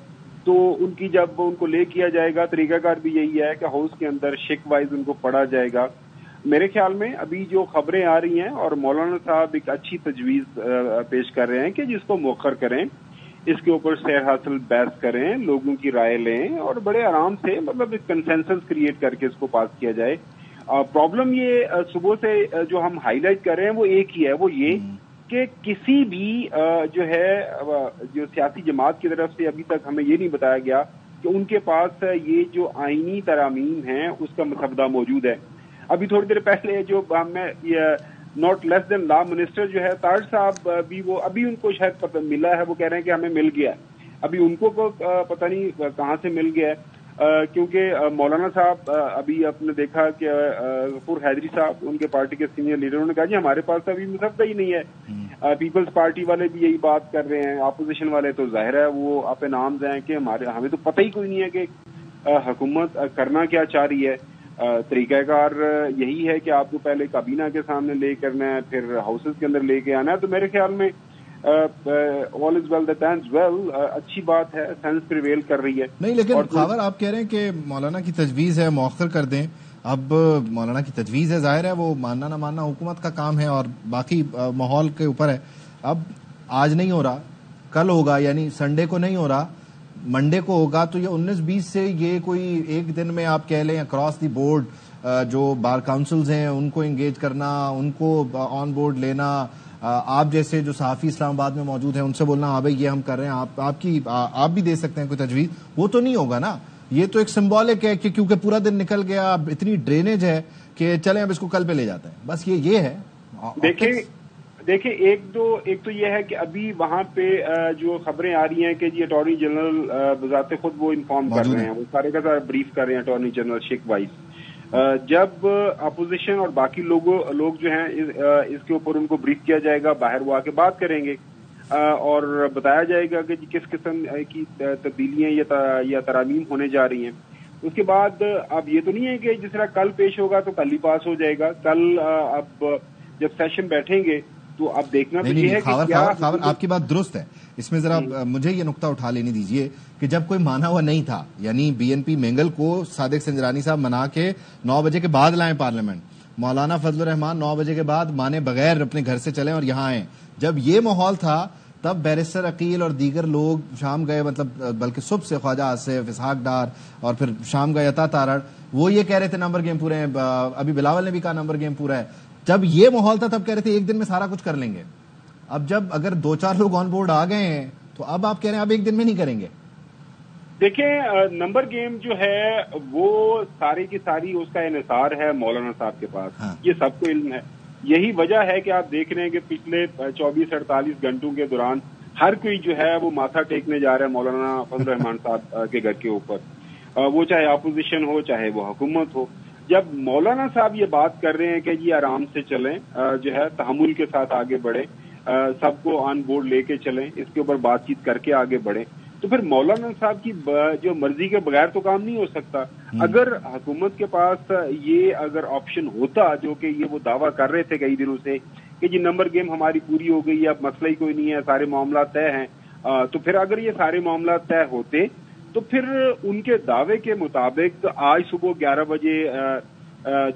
تو ان کی جب ان کو لے کیا جائے گا، طریقہ کار بھی یہی ہے کہ ہاؤس کے اندر شک وائز ان کو پڑھا جائے گا۔ میرے خیال میں ابھی جو خبریں آ رہی ہیں، اور مولانا صاحب ایک اچھی تجویز پیش کر رہے ہیں کہ جس کو مؤخر کریں، اس کے اوپر سیر حاصل بحث کریں، لوگوں کی رائے لیں، اور بڑے آرام سے مطلب ایک کنسنسس کریٹ کر کے اس کو پاس کیا جائے۔ پرابلم یہ صبح سے جو ہم ہائی لائٹ کر رہے ہیں وہ ایک ہی ہے، وہ یہ کہ کسی بھی جو ہے جو سیاسی جماعت کی طرف سے ابھی تک ہمیں یہ نہیں بتایا گیا کہ ان کے پاس یہ جو آئینی ترامیم ہیں اس کا مسودہ موجود ہے۔ ابھی تھوڑی دیر پہلے جو ہمیں not less then law minister جو ہے طاہر صاحب بھی، وہ ابھی ان کو شاید پتہ ملا ہے، وہ کہہ رہے ہیں کہ ہمیں مل گیا ہے۔ ابھی ان کو پتہ نہیں کہاں سے مل گیا ہے، کیونکہ مولانا صاحب ابھی آپ نے دیکھا کہ غفور حیدری صاحب ان کے پارٹی کے سینئر لیڈروں نے کہا جی ہمارے پاس ابھی مسودہ ہی نہیں ہے۔ پیپلز پارٹی والے بھی یہی بات کر رہے ہیں، اپوزیشن والے تو ظاہر ہے وہ آپ نام ہیں کہ ہمیں تو پتہ ہی کوئی نہیں ہے کہ حکومت کرنا کیا چاہ رہی ہے۔ طریقہ کار یہی ہے کہ آپ کو پہلے کابینہ کے سامنے لے کرنا ہے، پھر ہاؤسز کے اندر لے کے آنا ہے۔ تو میرے خیال میں all is well that ends well، اچھی بات ہے، سینس پریویل کر رہی ہے۔ نہیں، لیکن خاور آپ کہہ رہے ہیں کہ مولانا کی تجویز ہے مؤخر کر دیں۔ اب مولانا کی تجویز ہے، ظاہر ہے وہ ماننا نہ ماننا حکومت کا کام ہے اور باقی ماحول کے اوپر ہے۔ اب آج نہیں ہو رہا، کل ہوگا، یعنی سنڈے کو نہیں ہو رہا، منڈے کو ہوگا، تو یہ 19-20 سے یہ کوئی ایک دن میں آپ کہہ لیں اکراس دی بورڈ جو بار کاؤنسلز ہیں ان کو انگیج کرنا، ان کو آن بورڈ لینا، آپ جیسے جو صحافی اسلام آباد میں موجود ہیں ان سے بولنا ہاں بھائی یہ ہم کر رہے ہیں، آپ بھی دے سکتے ہیں کوئی تجویز، وہ تو نہیں ہوگا نا۔ یہ تو ایک سمبولک ہے کہ کیونکہ پورا دن نکل گیا، اب اتنی ڈرینیج ہے کہ چلیں اب اس کو کل پہ لے جاتے ہیں، بس یہ ہے۔ دیکھیں ایک تو یہ ہے کہ ابھی وہاں پہ جو خبریں آ رہی ہیں کہ جی اٹارنی جنرل بذات خود وہ انفارم کر رہے ہیں، وہ سارے کا سارا بریف کر رہے ہیں اٹارنی جنرل شیخ وائز۔ جب اپوزیشن اور باقی لوگ جو ہیں اس کے اوپر ان کو بریف کیا جائے گا، باہر وہ آ کے بات کریں گے اور بتایا جائے گا کہ کس قسم کی تبدیلیاں یا ترامیم ہونے جا رہی ہیں۔ اس کے بعد اب یہ تو نہیں ہے کہ جس طرح کل پیش ہوگا تو کل ہی پاس ہو جائے گا. کل اب جب سیشن بیٹھیں گے تو اب دیکھنا تو یہ ہے کہ خاور آپ کی بات درست ہے. اس میں ذرا مجھے یہ نقطہ اٹھا لینے دیجئے کہ جب کوئی مانا ہوا نہیں تھا، یعنی بی این پی مینگل کو صادق سنجرانی صاحب منا کے 9 بجے کے بعد لائیں پارلیمنٹ، مولانا فضل الرحمان 9 بجے کے بعد مانے بغیر اپنے گھر سے چلیں اور یہاں آئیں. جب یہ ماحول تھا تب بیرسٹر عقیل اور دیگر لوگ شام گئے، مطلب بلکہ صبح سے خواجہ آصف، اسحاق ڈار اور پھر شام گئے عطا تارڑ، وہ یہ کہہ رہے تھے نمبر گیم پورے ہیں. ابھی بلاول نے بھی کہا نمبر گیم پورا ہے. جب یہ ماحول تھا تب کہہ رہے تھے ایک دن میں سارا کچھ کر لیں گے. اب جب اگر 2-4 لوگ آن بورڈ آ گئے ہیں تو اب آپ کہہ رہے ہیں اب ایک دن میں نہیں کریں گے. دیکھیں نمبر گیم جو ہے وہ ساری کی ساری اس کا انحصار ہے مولانا صاحب کے پاس. یہ سب کو علم ہے. یہی وجہ ہے کہ آپ دیکھ رہے ہیں کہ پچھلے 24-48 گھنٹوں کے دوران ہر کوئی جو ہے وہ ماتھا ٹیکنے جا رہا ہے مولانا فضل الرحمان صاحب کے گھر کے اوپر، وہ چاہے اپوزیشن ہو چاہے وہ حکومت ہو. جب مولانا صاحب یہ بات کر رہے ہیں کہ جی آرام سے چلیں، جو ہے تحمل کے ساتھ آگے بڑھیں، سب کو آن بورڈ لے کے چلیں، اس کے اوپر بات چیت کر کے آگے بڑھیں، تو پھر مولانا صاحب کی جو مرضی کے بغیر تو کام نہیں ہو سکتا. اگر حکومت کے پاس یہ اگر آپشن ہوتا جو کہ یہ وہ دعویٰ کر رہے تھے کئی دنوں سے کہ جی نمبر گیم ہماری پوری ہو گئی ہے، اب مسئلہ ہی کوئی نہیں ہے، سارے معاملات طے ہیں، تو پھر اگر یہ سارے معاملات طے ہوتے تو پھر ان کے دعوے کے مطابق آج صبح 11 بجے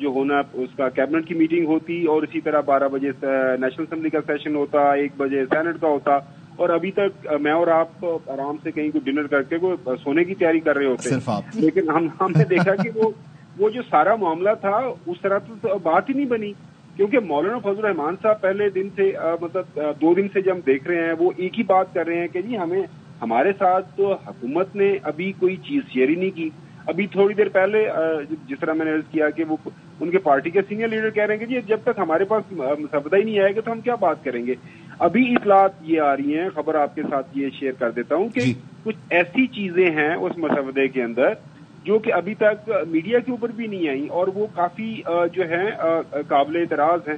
جو ہونا اس کا کیبنٹ کی میٹنگ ہوتی، اور اسی طرح 12 بجے نیشنل اسمبلی کا سیشن ہوتا، 1 بجے سینٹ کا ہوتا، اور ابھی تک میں اور آپ آرام سے کہیں کو ڈنر کر کے سونے کی تیاری کر رہے ہوتے. لیکن ہم نے دیکھا کہ وہ جو سارا معاملہ تھا اس طرح تو بات ہی نہیں بنی، کیونکہ مولانا فضل الرحمان صاحب پہلے دن سے مطلب 2 دن سے جب ہم دیکھ رہے ہیں وہ ایک ہی بات کر رہے ہیں کہ جی ہمارے ساتھ تو حکومت نے ابھی کوئی چیز شیئر ہی نہیں کی. ابھی تھوڑی دیر پہلے جس طرح میں نے عرض کیا کہ وہ ان کے پارٹی کے سینئر لیڈر کہہ رہے ہیں کہ جی جب تک ہمارے پاس مسودہ ہی نہیں آئے گا تو ہم کیا بات کریں گے. ابھی اطلاعات یہ آ رہی ہیں، خبر آپ کے ساتھ یہ شیئر کر دیتا ہوں کہ کچھ ایسی چیزیں ہیں اس مسودے کے اندر جو کہ ابھی تک میڈیا کے اوپر بھی نہیں آئی اور وہ کافی جو ہے قابل اعتراض ہیں.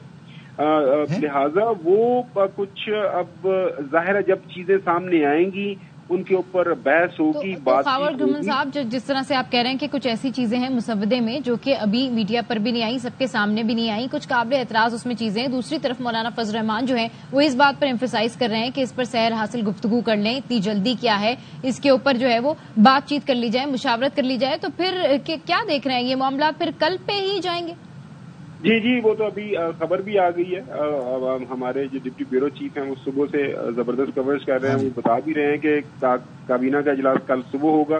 لہذا وہ کچھ اب ظاہر ہے جب چیزیں سامنے آئیں گی ان کے اوپر بحث ہوگی، بات ہوگی. صاحب جس طرح سے آپ کہہ رہے ہیں کہ کچھ ایسی چیزیں ہیں مسودے میں جو کہ ابھی میڈیا پر بھی نہیں آئی، سب کے سامنے بھی نہیں آئی، کچھ قابل اعتراض اس میں چیزیں ہیں. دوسری طرف مولانا فضل الرحمان جو ہیں وہ اس بات پر ایمفیسائز کر رہے ہیں کہ اس پر سیر حاصل گفتگو کر لیں، اتنی جلدی کیا ہے، اس کے اوپر جو ہے وہ بات چیت کر لی جائے، مشاورت کر لی جائے. تو پھر کیا دیکھ رہے ہیں یہ معاملات پھر کل پہ ہی جائیں گے؟ جی وہ تو ابھی خبر بھی آ گئی ہے. ہمارے جو ڈپٹی بیورو چیف ہیں وہ صبح سے زبردست کوریج کر رہے ہیں. وہ بتا بھی رہے ہیں کہ کابینہ کا اجلاس کل صبح ہوگا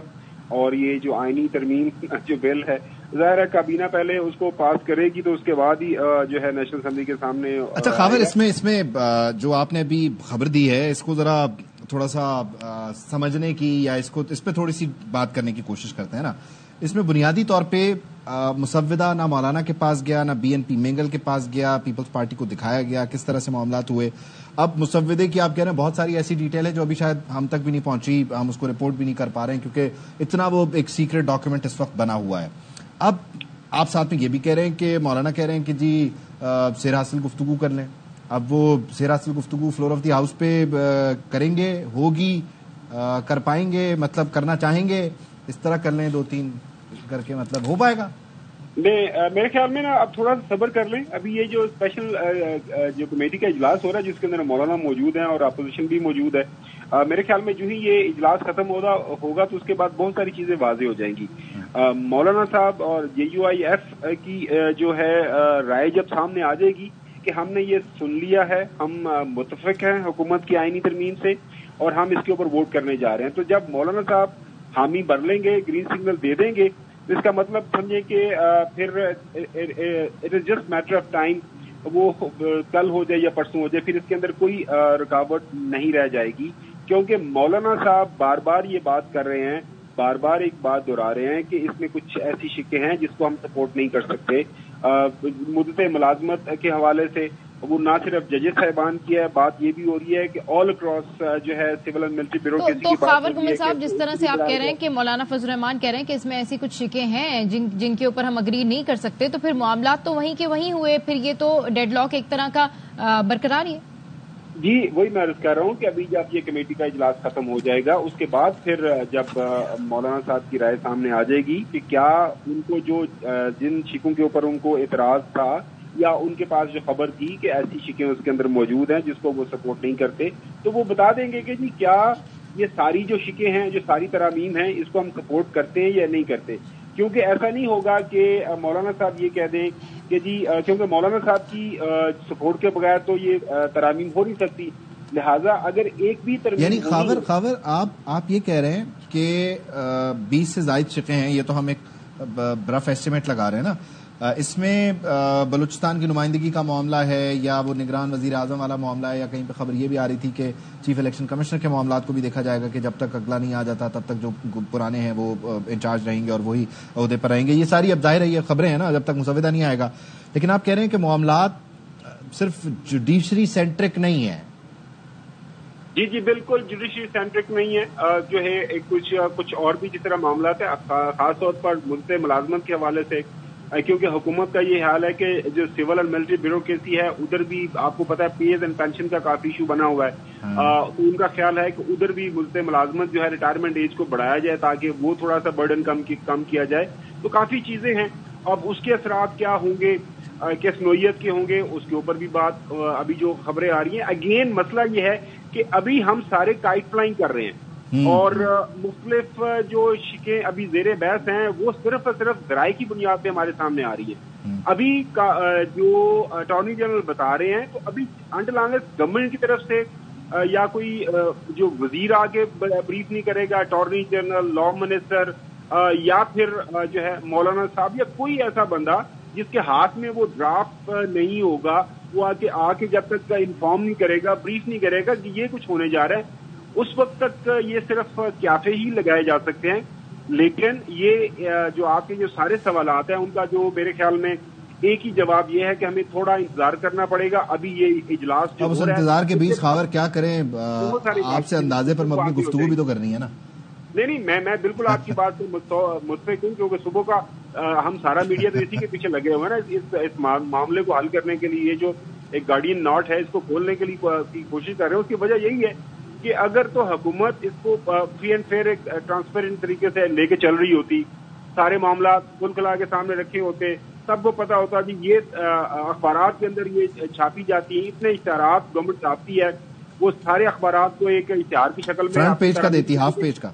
اور یہ جو آئینی ترمیم جو بل ہے ظاہر ہے کابینہ پہلے اس کو پاس کرے گی تو اس کے بعد ہی جو ہے نیشنل اسمبلی کے سامنے. اچھا خاور، اس میں جو آپ نے ابھی خبر دی ہے اس کو ذرا تھوڑا سا سمجھنے کی یا اس پہ تھوڑی سی بات کرنے کی کوشش کرتے ہیں نا. اس میں بنیادی طور پہ مسودہ نہ مولانا کے پاس گیا نہ بی این پی مینگل کے پاس گیا، پیپلز پارٹی کو دکھایا گیا کس طرح سے معاملات ہوئے. اب مسودے کی آپ کہہ رہے ہیں بہت ساری ایسی ڈیٹیل ہے جو ابھی شاید ہم تک بھی نہیں پہنچی، ہم اس کو رپورٹ بھی نہیں کر پا رہے ہیں کیونکہ اتنا وہ ایک سیکرٹ ڈاکیومنٹ اس وقت بنا ہوا ہے. اب آپ ساتھ میں یہ بھی کہہ رہے ہیں کہ مولانا کہہ رہے ہیں کہ جی سیر حاصل گفتگو کر لیں. اب وہ سیر حاصل گفتگو فلور آف دی ہاؤس پہ کریں گے، ہوگی، کر پائیں گے، مطلب کرنا چاہیں گے، اس طرح کر لیں 2-3 کر کے مطلب ہو پائے گا؟ میرے خیال میں نا اب تھوڑا سا صبر کر لیں. ابھی یہ جو اسپیشل جو کمیٹی کا اجلاس ہو رہا ہے جس کے اندر مولانا موجود ہیں اور اپوزیشن بھی موجود ہے، میرے خیال میں جو ہی یہ اجلاس ختم ہوگا تو اس کے بعد بہت ساری چیزیں واضح ہو جائیں گی. مولانا صاحب اور JUIF کی جو ہے رائے جب سامنے آ جائے گی کہ ہم نے یہ سن لیا ہے، ہم متفق ہیں حکومت کی آئینی ترمیم سے اور ہم اس کے اوپر ووٹ کرنے جا رہے ہیں، تو جب مولانا صاحب حامی بھر لیں گے، گرین سگنل دے دیں گے، تو اس کا مطلب سمجھیں کہ پھر it is just matter of time, وہ کل ہو جائے یا پرسوں ہو جائے، پھر اس کے اندر کوئی رکاوٹ نہیں رہ جائے گی. کیونکہ مولانا صاحب بار بار یہ بات کر رہے ہیں، بار بار ایک بات دہرا رہے ہیں کہ اس میں کچھ ایسی شکیں ہیں جس کو ہم سپورٹ نہیں کر سکتے. مدت ملازمت کے حوالے سے وہ نہ صرف ججز صاحبان کی ہے، بات یہ بھی ہو رہی ہے کہ آل اکراس جو ہے سول اینڈ ملٹری بیوروکریسی کی بات. تو خاور گمل صاحب جس طرح سے آپ کہہ رہے ہیں کہ مولانا فضل الرحمان کہہ رہے ہیں کہ اس میں ایسی کچھ شکیں ہیں جن کے اوپر ہم اگری نہیں کر سکتے، تو پھر معاملات تو وہیں کے وہیں ہوئے، پھر یہ تو ڈیڈ لاک ایک طرح کا برقرار ہی ہے. جی وہی میں عرض کر رہا ہوں کہ ابھی جب یہ کمیٹی کا اجلاس ختم ہو جائے گا اس کے بعد پھر جب مولانا صاحب کی رائے سامنے آ جائے گی کہ کیا ان کو جو جن شکوں کے اوپر ان کو اعتراض تھا یا ان کے پاس جو خبر تھی کہ ایسی شکیں اس کے اندر موجود ہیں جس کو وہ سپورٹ نہیں کرتے، تو وہ بتا دیں گے کہ جی کیا یہ ساری جو شکیں ہیں، جو ساری ترامیم ہیں، اس کو ہم سپورٹ کرتے ہیں یا نہیں کرتے. کیونکہ ایسا نہیں ہوگا کہ مولانا صاحب یہ کہہ دیں کہ جی کیونکہ مولانا صاحب کی سپورٹ کے بغیر تو یہ ترامیم ہو نہیں سکتی، لہٰذا اگر ایک بھی ترمیم یعنی خاور آپ یہ کہہ رہے ہیں کہ 20 سے زائد شقیں ہیں، یہ تو ہم ایک رف ایسٹیمیٹ لگا رہے ہیں نا، اس میں بلوچستان کی نمائندگی کا معاملہ ہے یا وہ نگران وزیر اعظم والا معاملہ ہے، یا کہیں پہ خبر یہ بھی آ رہی تھی کہ چیف الیکشن کمشنر کے معاملات کو بھی دیکھا جائے گا کہ جب تک اگلا نہیں آ جاتا تب تک جو پرانے ہیں وہ انچارج رہیں گے اور وہی عہدے پر رہیں گے. یہ ساری اب ظاہر ہے یہ خبریں ہیں نا جب تک مسودہ نہیں آئے گا، لیکن آپ کہہ رہے ہیں کہ معاملات صرف جوڈیشری سینٹرک نہیں ہیں. جی بالکل جوڈیشری سینٹرک نہیں ہے، جو ہے کچھ اور بھی جس طرح معاملات ہیں، خاص طور پر ملک ملازمت کے حوالے سے، کیونکہ حکومت کا یہ حال ہے کہ جو سول اینڈ ملٹری بیوروکریسی ہے ادھر بھی آپ کو پتا ہے پیز اینڈ پینشن کا کافی ایشو بنا ہوا ہے. تو ان کا خیال ہے کہ ادھر بھی ملک ملازمت جو ہے ریٹائرمنٹ ایج کو بڑھایا جائے تاکہ وہ تھوڑا سا برڈن کم کیا جائے. تو کافی چیزیں ہیں. اب اس کے اثرات کیا ہوں گے، کس نوعیت کے ہوں گے، اس کے اوپر بھی بات ابھی جو خبریں آ رہی ہیں. اگین مسئلہ یہ ہے کہ ابھی ہم سارے کائٹ فلائنگ کر رہے ہیں اور مختلف جو شکیں ابھی زیر بحث ہیں وہ صرف ذرائع کی بنیاد پہ ہمارے سامنے آ رہی ہیں. ابھی جو اٹارنی جنرل بتا رہے ہیں تو ابھی انٹل انلیس گورنمنٹ کی طرف سے یا کوئی جو وزیر آگے بریف نہیں کرے گا، اٹارنی جنرل، لا منسٹر یا پھر جو ہے مولانا صاحب یا کوئی ایسا بندہ جس کے ہاتھ میں وہ ڈرافٹ نہیں ہوگا، وہ آ کے جب تک انفارم نہیں کرے گا، بریف نہیں کرے گا کہ یہ کچھ ہونے جا رہا ہے، اس وقت تک یہ صرف کیافے ہی لگائے جا سکتے ہیں. لیکن یہ جو آپ کے جو سارے سوالات ہیں ان کا جو میرے خیال میں ایک ہی جواب یہ ہے کہ ہمیں تھوڑا انتظار کرنا پڑے گا. ابھی یہ اجلاس جو اب اس انتظار کے بیچ خاور کیا کریں، آپ سے اندازے پر مبنی گفتگو بھی تو کرنی ہے نا. نہیں میں بالکل آپ کی بات سے متفق ہوں، کیونکہ صبح کا ہم سارا میڈیا تو اسی کے پیچھے لگے ہوئے نا اس معاملے کو حل کرنے کے لیے. یہ جو ایک گارڈین ناٹ ہے اس کو کھولنے کے لیے کوشش کر رہے ہیں. اس کی وجہ یہی ہے کہ اگر تو حکومت اس کو فری اینڈ فیئر ایک ٹرانسپیرنٹ طریقے سے لے کے چل رہی ہوتی، سارے معاملات کھل کھلا کے سامنے رکھے ہوتے، سب کو پتا ہوتا جی یہ اخبارات کے اندر یہ چھاپی جاتی ہیں، اتنے اشتہارات گورنمنٹ چھاپتی ہے، وہ سارے اخبارات کو ایک اشتہار کی شکل میں فرنٹ پیج کا دیتی، ہاف پیج کا.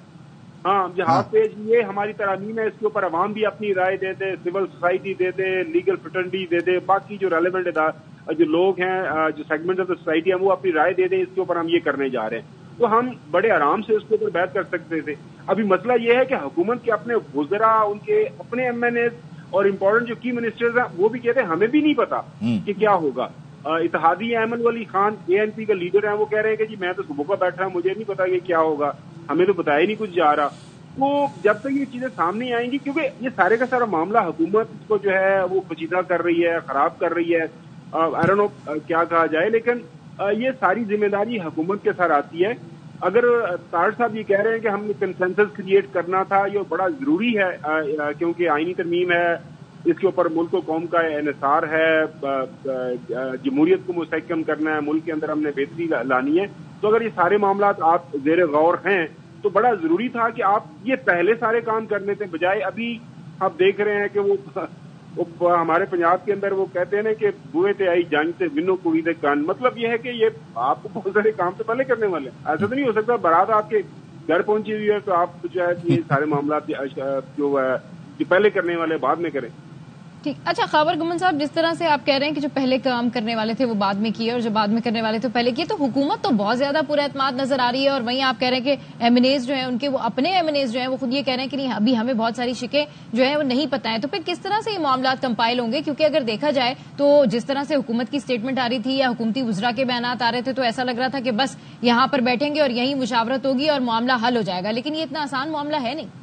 ہاں جو ہاف پیج یہ ہماری ترامیم ہے، اس کے اوپر عوام بھی اپنی رائے دے دے، سول سوسائٹی دے دے، لیگل فریٹرنیٹی دے دے، باقی جو ریلیونٹ جو لوگ ہیں جو سیگمنٹ آف دا سوسائٹی ہیں وہ اپنی رائے دے دیں. اس کے اوپر ہم یہ کرنے جا رہے ہیں تو ہم بڑے آرام سے اس کے اوپر بحث کر سکتے تھے. ابھی مسئلہ یہ ہے کہ حکومت کے اپنے وزراء، ان کے اپنے ایم این ایز اور امپورٹنٹ جو کی منسٹرز ہیں وہ بھی کہتے ہیں ہمیں بھی نہیں پتا کہ کیا ہوگا. اتحادی احمد ولی خان اے این پی کا لیڈر ہیں، وہ کہہ رہے ہیں کہ جی میں تو صبح کا بیٹھا ہوں، مجھے نہیں پتا کہ کیا ہوگا، ہمیں تو بتایا نہیں کچھ جا رہا. تو جب تک یہ چیزیں سامنے آئیں گی، کیونکہ یہ سارے کا سارا معاملہ حکومت اس کو جو ہے وہ پیچیدہ کر رہی ہے، خراب کر رہی ہے، آئی ڈونٹ نو کیا کہا جائے، لیکن یہ ساری ذمہ داری حکومت کے ساتھ آتی ہے. اگر طاہر صاحب یہ کہہ رہے ہیں کہ ہم نے کنسنسس کریٹ کرنا تھا، یہ بڑا ضروری ہے کیونکہ آئینی ترمیم ہے، اس کے اوپر ملک و قوم کا انحصار ہے، جمہوریت کو مستحکم کرنا ہے، ملک کے اندر ہم نے بہتری لانی ہے. تو اگر یہ سارے معاملات آپ زیر غور ہیں تو بڑا ضروری تھا کہ آپ یہ پہلے سارے کام کرنے تھے، بجائے ابھی آپ دیکھ رہے ہیں کہ وہ ہمارے پنجاب کے اندر وہ کہتے ہیں نا کہ بوئے تے آئی جنگ سے ونو کڑی دے کان. مطلب یہ ہے کہ یہ آپ کو بہت سارے کام تو پہلے کرنے والے، ایسا تو نہیں ہو سکتا بارات آپ کے گھر پہنچی ہوئی ہے تو آپ جو ہے یہ سارے معاملات جو پہلے کرنے والے بعد میں کریں. ٹھیک. اچھا خاور گمن صاحب، جس طرح سے آپ کہہ رہے ہیں کہ جو پہلے کام کرنے والے تھے وہ بعد میں کیے اور جو بعد میں کرنے والے تھے پہلے کیے، تو حکومت تو بہت زیادہ پر اعتماد نظر آ رہی ہے، اور وہیں آپ کہہ رہے ہیں کہ ایم این ایز جو ہیں ان کے وہ اپنے ایم این ایز جو ہیں وہ خود یہ کہہ رہے ہیں کہ نہیں ابھی ہمیں بہت ساری شکیں جو ہیں وہ نہیں پتہ ہیں. تو پھر کس طرح سے یہ معاملات کمپائل ہوں گے؟ کیونکہ اگر دیکھا جائے تو جس طرح سے حکومت کی اسٹیٹمنٹ آ رہی تھی یا حکومتی وزراء کے بیانات آ رہے تھے تو ایسا لگ رہا تھا کہ بس یہاں پر بیٹھیں گے اور یہیں مشاورت ہوگی اور معاملہ حل ہو جائے گا، لیکن یہ اتنا آسان معاملہ ہے نہیں.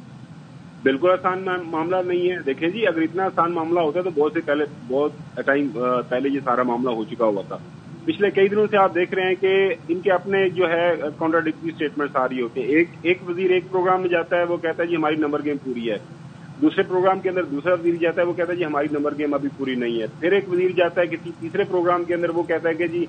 بالکل آسان معاملہ نہیں ہے. دیکھیں جی اگر اتنا آسان معاملہ ہوتا تو بہت ٹائم پہلے یہ سارا معاملہ ہو چکا ہوا تھا. پچھلے کئی دنوں سے آپ دیکھ رہے ہیں کہ ان کے اپنے جو ہے کانٹراڈکٹری اسٹیٹمنٹس آ رہی ہوتی ہیں. ایک وزیر ایک پروگرام میں جاتا ہے وہ کہتا ہے جی ہماری نمبر گیم پوری ہے، دوسرے پروگرام کے اندر دوسرا وزیر جاتا ہے وہ کہتا ہے جی ہماری نمبر گیم ابھی پوری نہیں ہے، پھر ایک وزیر جاتا ہے کہ تیسرے پروگرام کے اندر وہ کہتا ہے کہ جی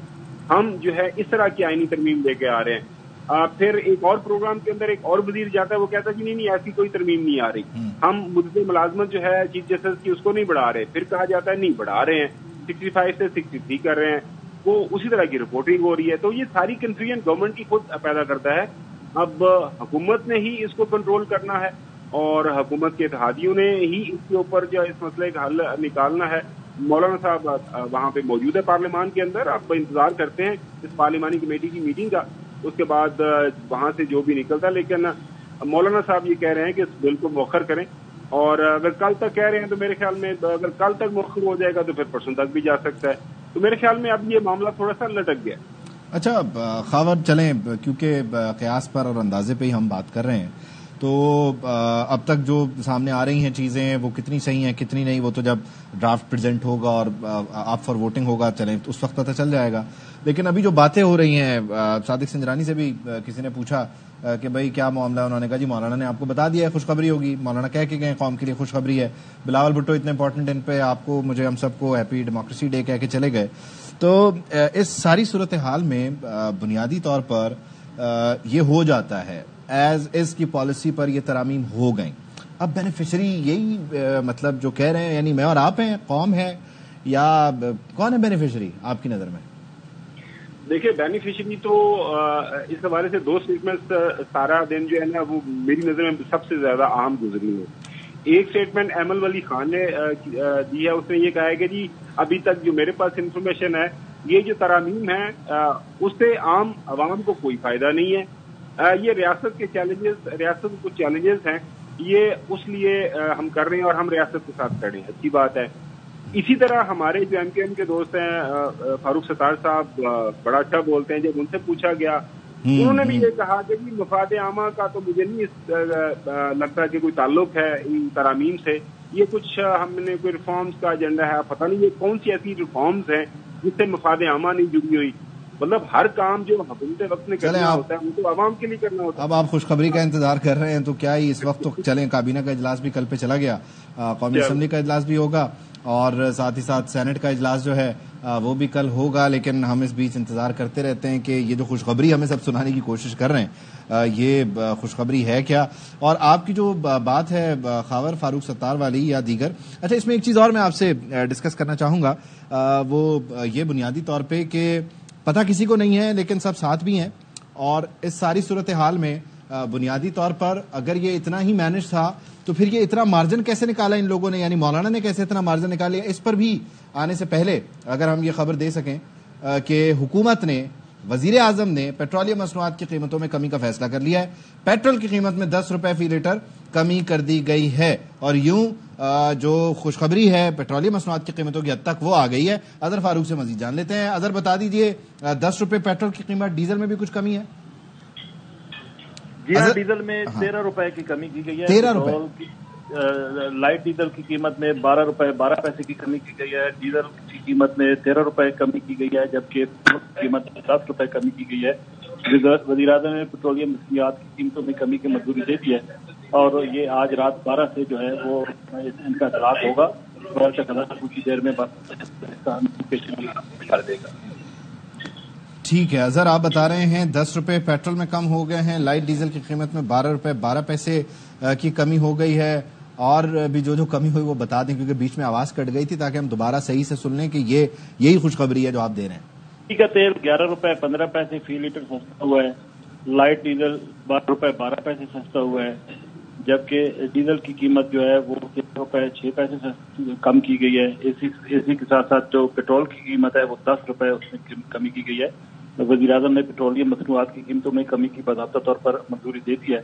ہم جو ہے اس طرح کی آئینی ترمیم لے کے آ رہے ہیں. پھر ایک اور پروگرام کے اندر ایک اور وزیر جاتا ہے, وہ کہتا ہے کہ نہیں ایسی کوئی ترمیم نہیں آ رہی, ہم مدت ملازمت جو ہے چیف جسٹس کی اس کو نہیں بڑھا رہے. پھر کہا جاتا ہے نہیں بڑھا رہے ہیں, 65 سے 63 کر رہے ہیں, وہ اسی طرح کی رپورٹنگ ہو رہی ہے. تو یہ ساری کنفیوژن گورنمنٹ کی خود پیدا کرتا ہے. اب حکومت نے ہی اس کو کنٹرول کرنا ہے اور حکومت کے اتحادیوں نے ہی اس کے اوپر جو اس مسئلے کا حل نکالنا ہے. مولانا صاحب وہاں پہ موجود ہے پارلیمان کے اندر, آپ انتظار کرتے ہیں اس پارلیمانی کمیٹی کی میٹنگ کا, اس کے بعد وہاں سے جو بھی نکلتا ہے. لیکن مولانا صاحب یہ کہہ رہے ہیں کہ اس بل کو مؤخر کریں, اور اگر کل تک کہہ رہے ہیں تو میرے خیال میں اگر کل تک مؤخر ہو جائے گا تو پھر پرسوں تک بھی جا سکتا ہے. تو میرے خیال میں اب یہ معاملہ تھوڑا سا لٹک گیا. اچھا خاور, چلیں کیونکہ قیاس پر اور اندازے پہ ہی ہم بات کر رہے ہیں, تو اب تک جو سامنے آ رہی ہیں چیزیں وہ کتنی صحیح ہیں کتنی نہیں, وہ تو جب ڈرافٹ پریزنٹ ہوگا اور آپ فار ووٹنگ ہوگا چلیں اس وقت پتہ چل جائے گا. لیکن ابھی جو باتیں ہو رہی ہیں, صادق سنجرانی سے بھی کسی نے پوچھا کہ بھائی کیا معاملہ ہے, انہوں نے کہا جی مولانا نے آپ کو بتا دیا ہے خوشخبری ہوگی, مولانا کہہ کے گئے قوم کے لیے خوشخبری ہے. بلاول بھٹو اتنے امپورٹنٹ دن پہ آپ کو مجھے ہم سب کو ہیپی ڈیموکریسی ڈے کہہ کے چلے گئے. تو اس ساری صورتحال میں بنیادی طور پر یہ ہو جاتا ہے ایز از کی پالیسی پر یہ ترامیم ہو گئیں. اب بینیفیشری یہی مطلب جو کہہ رہے ہیں, یعنی میں اور آپ ہیں, قوم ہے, یا کون ہے بینیفیشری آپ کی نظر میں؟ دیکھیے بینیفیشری تو اس حوالے سے 2 اسٹیٹمنٹ سارا دن جو ہے نا وہ میری نظر میں سب سے زیادہ اہم گزری ہے. ایک اسٹیٹمنٹ ایمل ولی خان نے دی ہے, اس نے یہ کہا ہے کہ جی ابھی تک جو میرے پاس انفارمیشن ہے یہ جو ترامیم ہے اس سے عام عوام کو کوئی فائدہ نہیں ہے. یہ ریاست کے چیلنجز, ریاست کے کچھ چیلنجز ہیں, یہ اس لیے ہم کر رہے ہیں اور ہم ریاست کے ساتھ کھڑے ہیں, اچھی بات ہے. اسی طرح ہمارے جو ایم کیو ایم کے دوست ہیں فاروق ستار صاحب بڑا اچھا بولتے ہیں, جب ان سے پوچھا گیا انہوں نے بھی یہ کہا کہ مفاد عامہ کا تو مجھے نہیں لگتا کہ کوئی تعلق ہے ان ترامیم سے, یہ کچھ ہم نے کوئی ریفارمز کا ایجنڈا ہے, پتہ نہیں یہ کون سی ایسی ریفارمز ہیں جس سے مفاد عامہ نہیں جڑی ہوئی. مطلب ہر کام جو حکومت وقت نے کرنا ہوتا ہے وہ تو عوام کے لیے کرنا ہوتا ہے. اب آپ خوشخبری کا انتظار کر رہے ہیں تو کیا ہی اس وقت تو چلیں, کابینہ کا اجلاس بھی کل پہ چلا گیا, قومی اسمبلی کا اجلاس بھی ہوگا اور ساتھ ہی ساتھ سینٹ کا اجلاس جو ہے وہ بھی کل ہوگا. لیکن ہم اس بیچ انتظار کرتے رہتے ہیں کہ یہ جو خوشخبری ہمیں سب سنانے کی کوشش کر رہے ہیں یہ خوشخبری ہے کیا. اور آپ کی جو بات ہے خاور فاروق ستار والی یا دیگر, اچھا اس میں ایک چیز اور میں آپ سے ڈسکس کرنا چاہوں گا, وہ یہ بنیادی طور پہ کہ پتہ کسی کو نہیں ہے لیکن سب ساتھ بھی ہیں, اور اس ساری صورتحال میں بنیادی طور پر اگر یہ اتنا ہی مینج تھا تو پھر یہ اتنا مارجن کیسے نکالا ان لوگوں نے, یعنی مولانا نے کیسے اتنا مارجن نکالا. اس پر بھی آنے سے پہلے اگر ہم یہ خبر دے سکیں کہ حکومت نے, وزیر اعظم نے پیٹرولیم مصنوعات کی قیمتوں میں کمی کا فیصلہ کر لیا ہے. پیٹرول کی قیمت میں 10 روپے فی لیٹر کمی کر دی گئی ہے, اور یوں جو خوشخبری ہے پیٹرولیم مصنوعات کی قیمتوں کی حد تک وہ آ گئی ہے. اظہر فاروق سے مزید جان لیتے ہیں. اظہر بتا دیجئے 10 روپے پیٹرول کی قیمت, ڈیزل میں بھی کچھ کمی ہے؟ جی ہاں, ڈیزل میں 13 روپے کی کمی کی گئی ہے. 13 روپے لائٹ ڈیزل کی قیمت میں 12 روپے 12 پیسے کی کمی کی گئی ہے. ڈیزل کی قیمت میں 13 روپے کمی کی گئی ہے, جبکہ قیمت میں 10 روپے کمی کی گئی ہے. وزیر اعظم نے پیٹرولیم مصنوعات کی قیمتوں میں کمی کی منظوری دے دی ہے, اور یہ آج رات 12 سے جو ہے وہ ان کا اطلاق ہوگا. کچھ دیر میں کر دے گا. ٹھیک ہے اظہر, آپ بتا رہے ہیں 10 روپے پیٹرول میں کم ہو گئے ہیں, لائٹ ڈیزل کی قیمت میں 12 روپے 12 پیسے کی کمی ہو گئی ہے, اور بھی جو کمی ہوئی وہ بتا دیں کیونکہ بیچ میں آواز کٹ گئی تھی تاکہ ہم دوبارہ صحیح سے سن لیں کہ یہی خوشخبری ہے جو آپ دے رہے ہیں. ٹھیک ہے, تیل 11 روپے 15 پیسے فی لیٹر سستا ہوا ہے, لائٹ ڈیزل 12 روپے 12 پیسے سستا ہوا ہے, جبکہ ڈیزل کی قیمت جو ہے وہ 13 روپے 6 پیسے کم کی گئی ہے. اسی کے ساتھ ساتھ جو پیٹرول کی قیمت ہے وہ 10 روپے اس میں کمی کی گئی ہے. وزیر اعظم نے پیٹرولیم مصنوعات کی قیمتوں میں کمی کی باضابطہ طور پر منظوری دے دی ہے.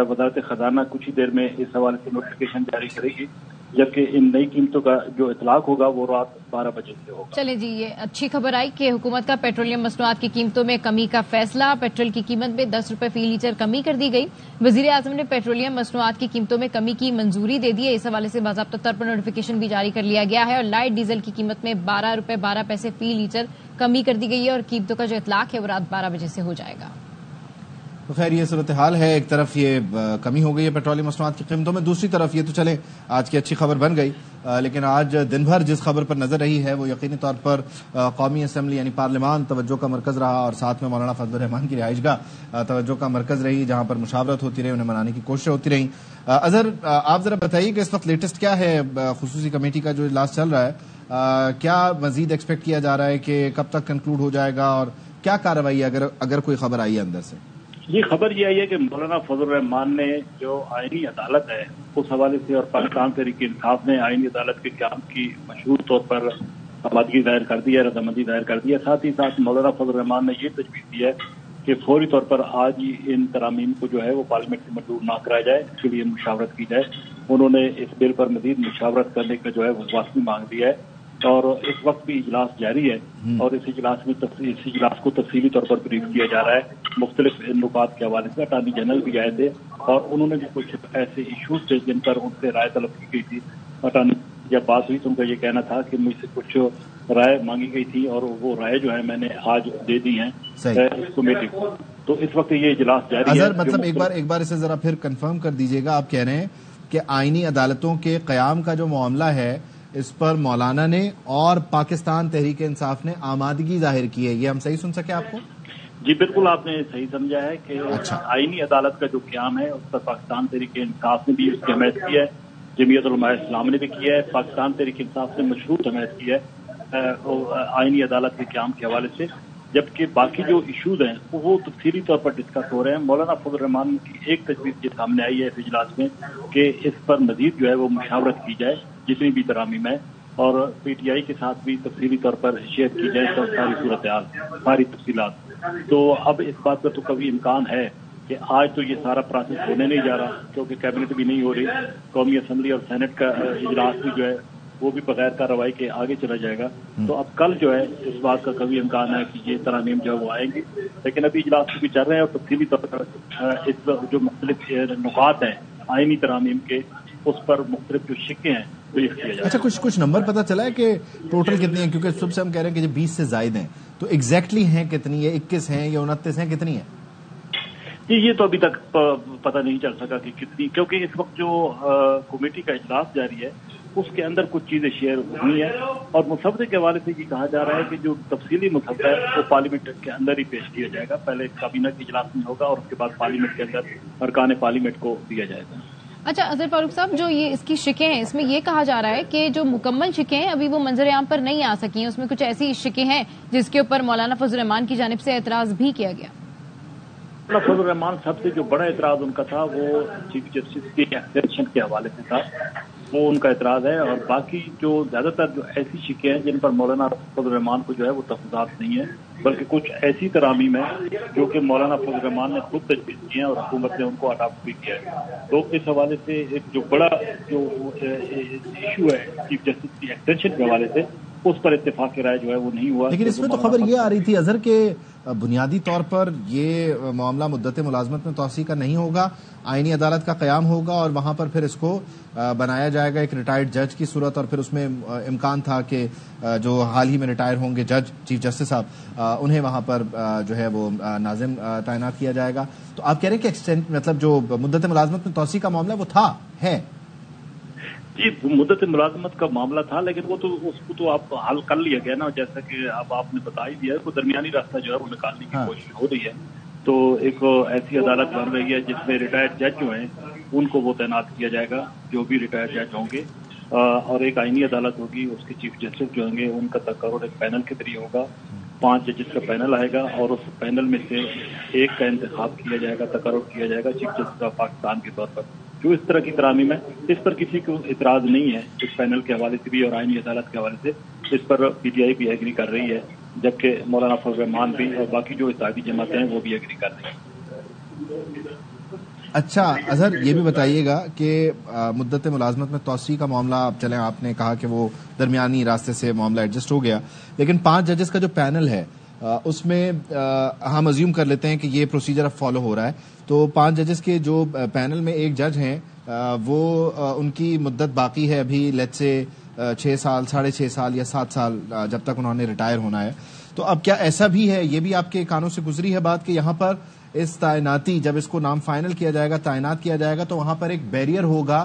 وزارت خزانہ کچھ ہی دیر میں اس حوالے سے نوٹیفکیشن جاری کرے گی, جبکہ ان نئی قیمتوں کا جو اطلاق ہوگا وہ رات 12 بجے سے ہوگا. چلے جی, یہ اچھی خبر آئی کہ حکومت کا پیٹرولیم مصنوعات کی قیمتوں میں کمی کا فیصلہ. پیٹرول کی قیمت میں 10 روپے فی لیٹر کمی کر دی گئی. وزیر اعظم نے پیٹرولیم مصنوعات کی قیمتوں میں کمی کی منظوری دے دی ہے. اس حوالے سے باضابطہ طور پر نوٹیفکیشن بھی جاری کر لیا گیا ہے, اور لائٹ ڈیزل کی قیمت میں 12 روپے 12 پیسے فی لیٹر کمی کر دی گئی ہے, اور قیمتوں کا جو اطلاق ہے وہ رات 12 بجے سے ہو جائے گا. تو خیر یہ صورتحال ہے, ایک طرف یہ کمی ہو گئی ہے پیٹرولیم مصنوعات کی قیمتوں میں, دوسری طرف یہ تو چلے آج کی اچھی خبر بن گئی لیکن آج دن بھر جس خبر پر نظر رہی ہے وہ یقینی طور پر قومی اسمبلی یعنی پارلیمان توجہ کا مرکز رہا، اور ساتھ میں مولانا فضل الرحمان کی رہائش گاہ توجہ کا مرکز رہی، جہاں پر مشاورت ہوتی رہی، انہیں منانے کی کوششیں ہوتی رہیں۔ اظہر، آپ ذرا بتائیے کہ اس وقت لیٹسٹ کیا ہے؟ خصوصی کمیٹی کا جو اجلاس چل رہا ہے، کیا مزید ایکسپیکٹ کیا جا رہا ہے کہ کب تک کنکلوڈ ہو جائے گا، اور کیا کارروائی ہے اگر کوئی خبر آئی ہے اندر سے؟ یہ خبر یہ آئی ہے کہ مولانا فضل الرحمان نے جو آئینی عدالت ہے اس حوالے سے، اور پاکستان تحریک انصاف نے آئینی عدالت کے قیام کی مشہور طور پر آمادگی ظاہر کر دی ہے، رضامندی ظاہر کر دی ہے۔ ساتھ ہی ساتھ مولانا فضل الرحمان نے یہ تجویز دی ہے کہ فوری طور پر آج ہی ان ترامیم کو جو ہے وہ پارلیمنٹ سے منظور نہ کرایا جائے، اس کے لیے مشاورت کی جائے۔ انہوں نے اس بل پر مزید مشاورت کرنے کا جو ہے وہ واسطی مانگ دیا ہے، اور اس وقت بھی اجلاس جاری ہے، اور اس اجلاس کو تفصیلی طور پر بریف کیا جا رہا ہے۔ مختلف نکات کے حوالے سے اٹارنی جنرل بھی آئے تھے، اور انہوں نے بھی کچھ ایسے ایشوز تھے جن پر ان سے رائے طلب کی گئی تھی۔ اٹارنی جب بات ہوئی تو ان کا یہ کہنا تھا کہ مجھ سے کچھ رائے مانگی گئی تھی، اور وہ رائے جو ہے میں نے آج دے دی ہیں اس کمیٹی کو۔ تو اس وقت یہ اجلاس جاری ہے۔ مطلب ایک بار اسے ذرا پھر کنفرم کر دیجیے گا، آپ کہہ رہے ہیں کہ آئینی عدالتوں کے قیام کا جو معاملہ ہے اس پر مولانا نے اور پاکستان تحریک انصاف نے آمادگی ظاہر کی ہے، یہ ہم صحیح سن سکے آپ کو؟ جی بالکل، آپ نے صحیح سمجھا ہے کہ آئینی عدالت کا جو قیام ہے اس پر پاکستان تحریک انصاف نے بھی اس کی حمایت کی ہے، جمعیت علماء اسلام نے بھی کیا ہے، پاکستان تحریک انصاف نے مشروط حمایت کی ہے آئینی عدالت کے قیام کے حوالے سے، جبکہ باقی جو ایشوز ہیں وہ تفصیلی طور پر ڈسکس ہو رہے ہیں۔ مولانا فضل الرحمان کی ایک تجویز یہ سامنے آئی ہے اس اجلاس میں کہ اس پر مزید جو ہے وہ مشاورت کی جائے، جتنی بھی ترامیم ہے، اور پی ٹی آئی کے ساتھ بھی تفصیلی طور پر شیئر کی جائے ساری صورتحال، ساری تفصیلات۔ تو اب اس بات کا تو کبھی امکان ہے کہ آج تو یہ سارا پروسیس ہونے نہیں جا رہا، کیونکہ کیبنٹ بھی نہیں ہو رہی، قومی اسمبلی اور سینٹ کا اجلاس بھی جو ہے وہ بھی بغیر کارروائی کے آگے چلا جائے گا۔ تو اب کل جو ہے اس بات کا کبھی امکان ہے کہ یہ ترامیم جو ہے وہ آئیں گی، لیکن ابھی اجلاس بھی چل رہے ہیں، اور تفصیلی طور پر اس جو مختلف نکات ہیں آئینی ترامیم کے، اس پر مختلف جو شکیں ہیں بریف کیا جائے۔ اچھا، کچھ نمبر پتہ چلا ہے کہ ٹوٹل کتنی ہیں؟ کیونکہ صبح سے ہم کہہ رہے ہیں کہ 20 سے زائد ہیں، تو ایگزیکٹلی ہیں کتنی ہے؟ 21 ہیں یا 29 ہیں، کتنی ہیں؟ جی یہ تو ابھی تک پتہ نہیں چل سکا کہ کتنی، کیونکہ اس وقت جو کمیٹی کا اجلاس جاری ہے اس کے اندر کچھ چیزیں شیئر ہوئی ہیں، اور مسودے کے حوالے سے یہ کہا جا رہا ہے کہ جو تفصیلی مسودہ ہے وہ پارلیمنٹ کے اندر ہی پیش کیا جائے گا، پہلے کابینہ کے اجلاس میں ہوگا اور اس کے بعد پارلیمنٹ کے اندر ارکان پارلیمنٹ کو دیا جائے گا۔ اچھا اظہر فاروق صاحب، جو یہ اس کی شکیں ہیں اس میں یہ کہا جا رہا ہے کہ جو مکمل شکیں ہیں ابھی وہ منظر عام پر نہیں آ سکی ہیں، اس میں کچھ ایسی شکیں ہیں جس کے اوپر مولانا فضل الرحمان کی جانب سے اعتراض بھی کیا گیا۔ مولانا فضل الرحمان سب سے جو بڑا اعتراض ان کا تھا وہ چیف جسٹس کی ایکسٹینشن کے حوالے سے تھا، وہ ان کا اعتراض ہے، اور باقی جو زیادہ تر جو ایسی شکیں ہیں جن پر مولانا فضل الرحمان کو جو ہے وہ تفصیلات نہیں ہے، بلکہ کچھ ایسی ترامیم ہیں جو کہ مولانا فضل الرحمان نے خود تجویز کی ہیں اور حکومت نے ان کو اڈاپٹ بھی کیا ہے۔ تو اس حوالے سے ایک جو بڑا جو ایشو ہے چیف جسٹس کی ایکسٹینشن کے حوالے سے، اس پر اتفاق رائے جو ہے وہ نہیں ہوا۔ لیکن اس میں تو خبر یہ آ رہی تھی اظہر کہ بنیادی طور پر یہ معاملہ مدت ملازمت میں توسیع کا نہیں ہوگا، آئینی عدالت کا قیام ہوگا، اور وہاں پر پھر اس کو بنایا جائے گا ایک ریٹائرڈ جج کی صورت، اور پھر اس میں امکان تھا کہ جو حال ہی میں ریٹائر ہوں گے جج چیف جسٹس صاحب، انہیں وہاں پر جو ہے وہ ناظم تعینات کیا جائے گا۔ تو آپ کہہ رہے ہیں کہ مطلب جو مدت ملازمت میں توسیع کا معاملہ وہ ہے؟ جی مدت ملازمت کا معاملہ تھا، لیکن وہ تو اس کو تو آپ حل کر لیا گیا نا، جیسا کہ اب آپ نے بتا ہی دیا، کوئی درمیانی راستہ جو ہے وہ نکالنے کی کوشش ہو رہی ہے۔ تو ایک ایسی عدالت بن رہی ہے جس میں ریٹائرڈ جج جو ہیں ان کو وہ تعینات کیا جائے گا، جو بھی ریٹائرڈ جج ہوں گے، اور ایک آئینی عدالت ہوگی، اس کے چیف جسٹس جو ہوں گے ان کا تقرر ایک پینل کے ذریعے ہوگا، 5 ججز کا پینل آئے گا، اور اس پینل میں سے ایک کا انتخاب کیا جائے گا، تقرر کیا جائے گا چیف جسٹس آف پاکستان کے طور پر۔ جو اس طرح کی ترامیم ہے اس پر کسی کو اعتراض نہیں ہے، اس پینل کے حوالے سے بھی اور آئینی عدالت کے حوالے سے اس پر پی ٹی آئی بھی ایگری کر رہی ہے، جبکہ مولانا فضل الرحمان بھی اور باقی جو اتحادی جماعتیں ہیں وہ بھی ایگری کر رہی ہیں۔ اچھا اظہر، یہ بھی بتائیے گا کہ مدت ملازمت میں توسیع کا معاملہ چلیں، آپ نے کہا کہ وہ درمیانی راستے سے معاملہ ایڈجسٹ ہو گیا، لیکن 5 ججز کا جو پینل ہے اس میں ہم ازیوم کر لیتے ہیں کہ یہ پروسیجر اب فالو ہو رہا ہے، تو 5 ججز کے جو پینل میں ایک جج ہیں وہ ان کی مدت باقی ہے ابھی لیٹ سے 6 سال، 6.5 سال یا 7 سال، جب تک انہوں نے ریٹائر ہونا ہے۔ تو اب کیا ایسا بھی ہے، یہ بھی آپ کے کانوں سے گزری ہے بات، کہ یہاں پر اس تعیناتی، جب اس کو نام فائنل کیا جائے گا، تعینات کیا جائے گا، تو وہاں پر ایک بیریئر ہوگا